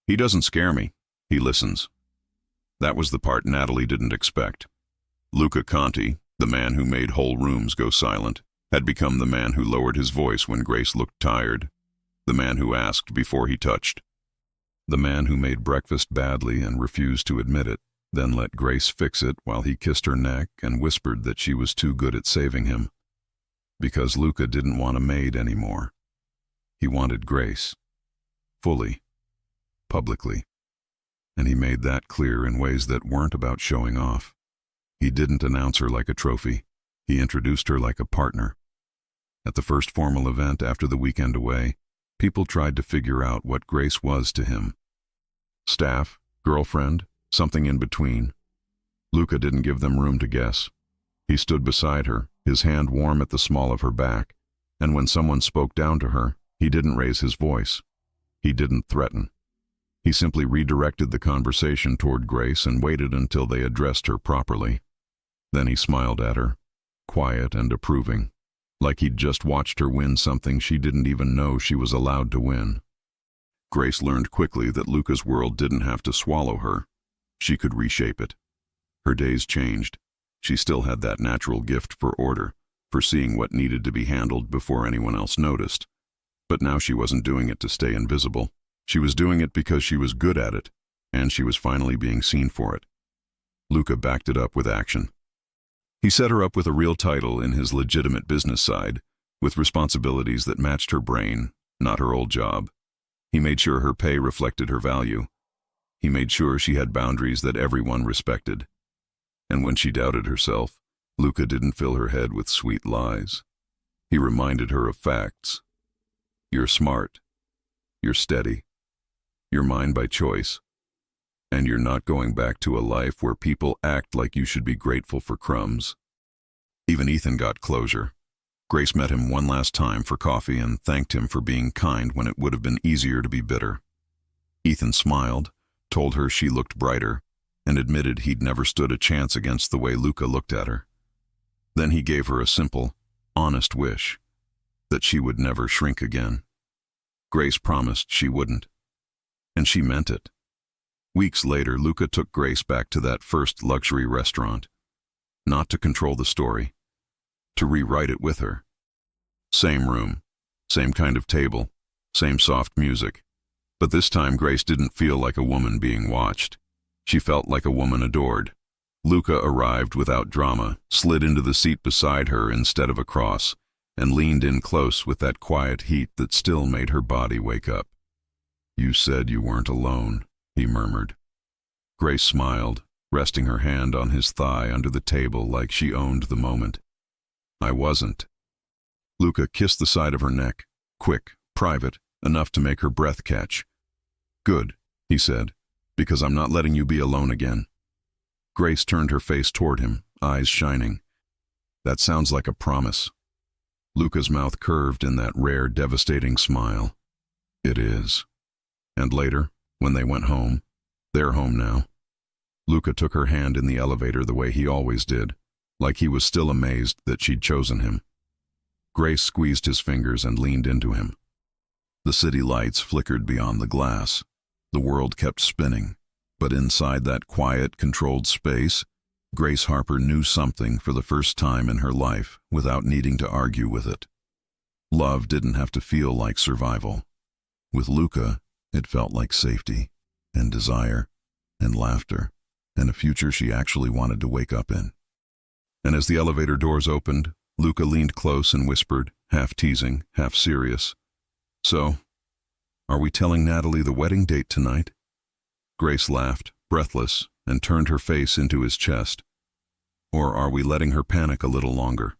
He doesn't scare me. He listens. That was the part Natalie didn't expect. Luca Conti, the man who made whole rooms go silent, had become the man who lowered his voice when Grace looked tired, the man who asked before he touched, the man who made breakfast badly and refused to admit it, then let Grace fix it while he kissed her neck and whispered that she was too good at saving him. Because Luca didn't want a maid anymore. He wanted Grace. Fully. Publicly. And he made that clear in ways that weren't about showing off. He didn't announce her like a trophy. He introduced her like a partner. At the first formal event after the weekend away, people tried to figure out what Grace was to him. Staff, girlfriend, something in between. Luca didn't give them room to guess. He stood beside her, his hand warm at the small of her back, and when someone spoke down to her, he didn't raise his voice. He didn't threaten. He simply redirected the conversation toward Grace and waited until they addressed her properly. Then he smiled at her, quiet and approving, like he'd just watched her win something she didn't even know she was allowed to win. Grace learned quickly that Luca's world didn't have to swallow her. She could reshape it. Her days changed. She still had that natural gift for order, for seeing what needed to be handled before anyone else noticed. But now she wasn't doing it to stay invisible. She was doing it because she was good at it, and she was finally being seen for it. Luca backed it up with action. He set her up with a real title in his legitimate business side, with responsibilities that matched her brain, not her old job. He made sure her pay reflected her value. He made sure she had boundaries that everyone respected. And when she doubted herself, Luca didn't fill her head with sweet lies. He reminded her of facts. You're smart. You're steady. You're mine by choice. And you're not going back to a life where people act like you should be grateful for crumbs. Even Ethan got closure. Grace met him one last time for coffee and thanked him for being kind when it would have been easier to be bitter. Ethan smiled, told her she looked brighter, and admitted he'd never stood a chance against the way Luca looked at her. Then he gave her a simple, honest wish, that she would never shrink again. Grace promised she wouldn't, and she meant it. Weeks later, Luca took Grace back to that first luxury restaurant, not to control the story, to rewrite it with her. Same room, same kind of table, same soft music. But this time Grace didn't feel like a woman being watched. She felt like a woman adored. Luca arrived without drama, slid into the seat beside her instead of across, and leaned in close with that quiet heat that still made her body wake up. "You said you weren't alone," he murmured. Grace smiled, resting her hand on his thigh under the table like she owned the moment. "I wasn't." Luca kissed the side of her neck, quick, private, enough to make her breath catch. "Good," he said, "because I'm not letting you be alone again." Grace turned her face toward him, eyes shining. "That sounds like a promise." Luca's mouth curved in that rare, devastating smile. "It is." And later, when they went home, their home now, Luca took her hand in the elevator the way he always did, like he was still amazed that she'd chosen him. Grace squeezed his fingers and leaned into him. The city lights flickered beyond the glass. The world kept spinning, but inside that quiet, controlled space, Grace Harper knew something for the first time in her life without needing to argue with it. Love didn't have to feel like survival. With Luca, it felt like safety, and desire, and laughter, and a future she actually wanted to wake up in. And as the elevator doors opened, Luca leaned close and whispered, half teasing, half serious, "So, are we telling Natalie the wedding date tonight?" Grace laughed, breathless, and turned her face into his chest. "Or are we letting her panic a little longer?"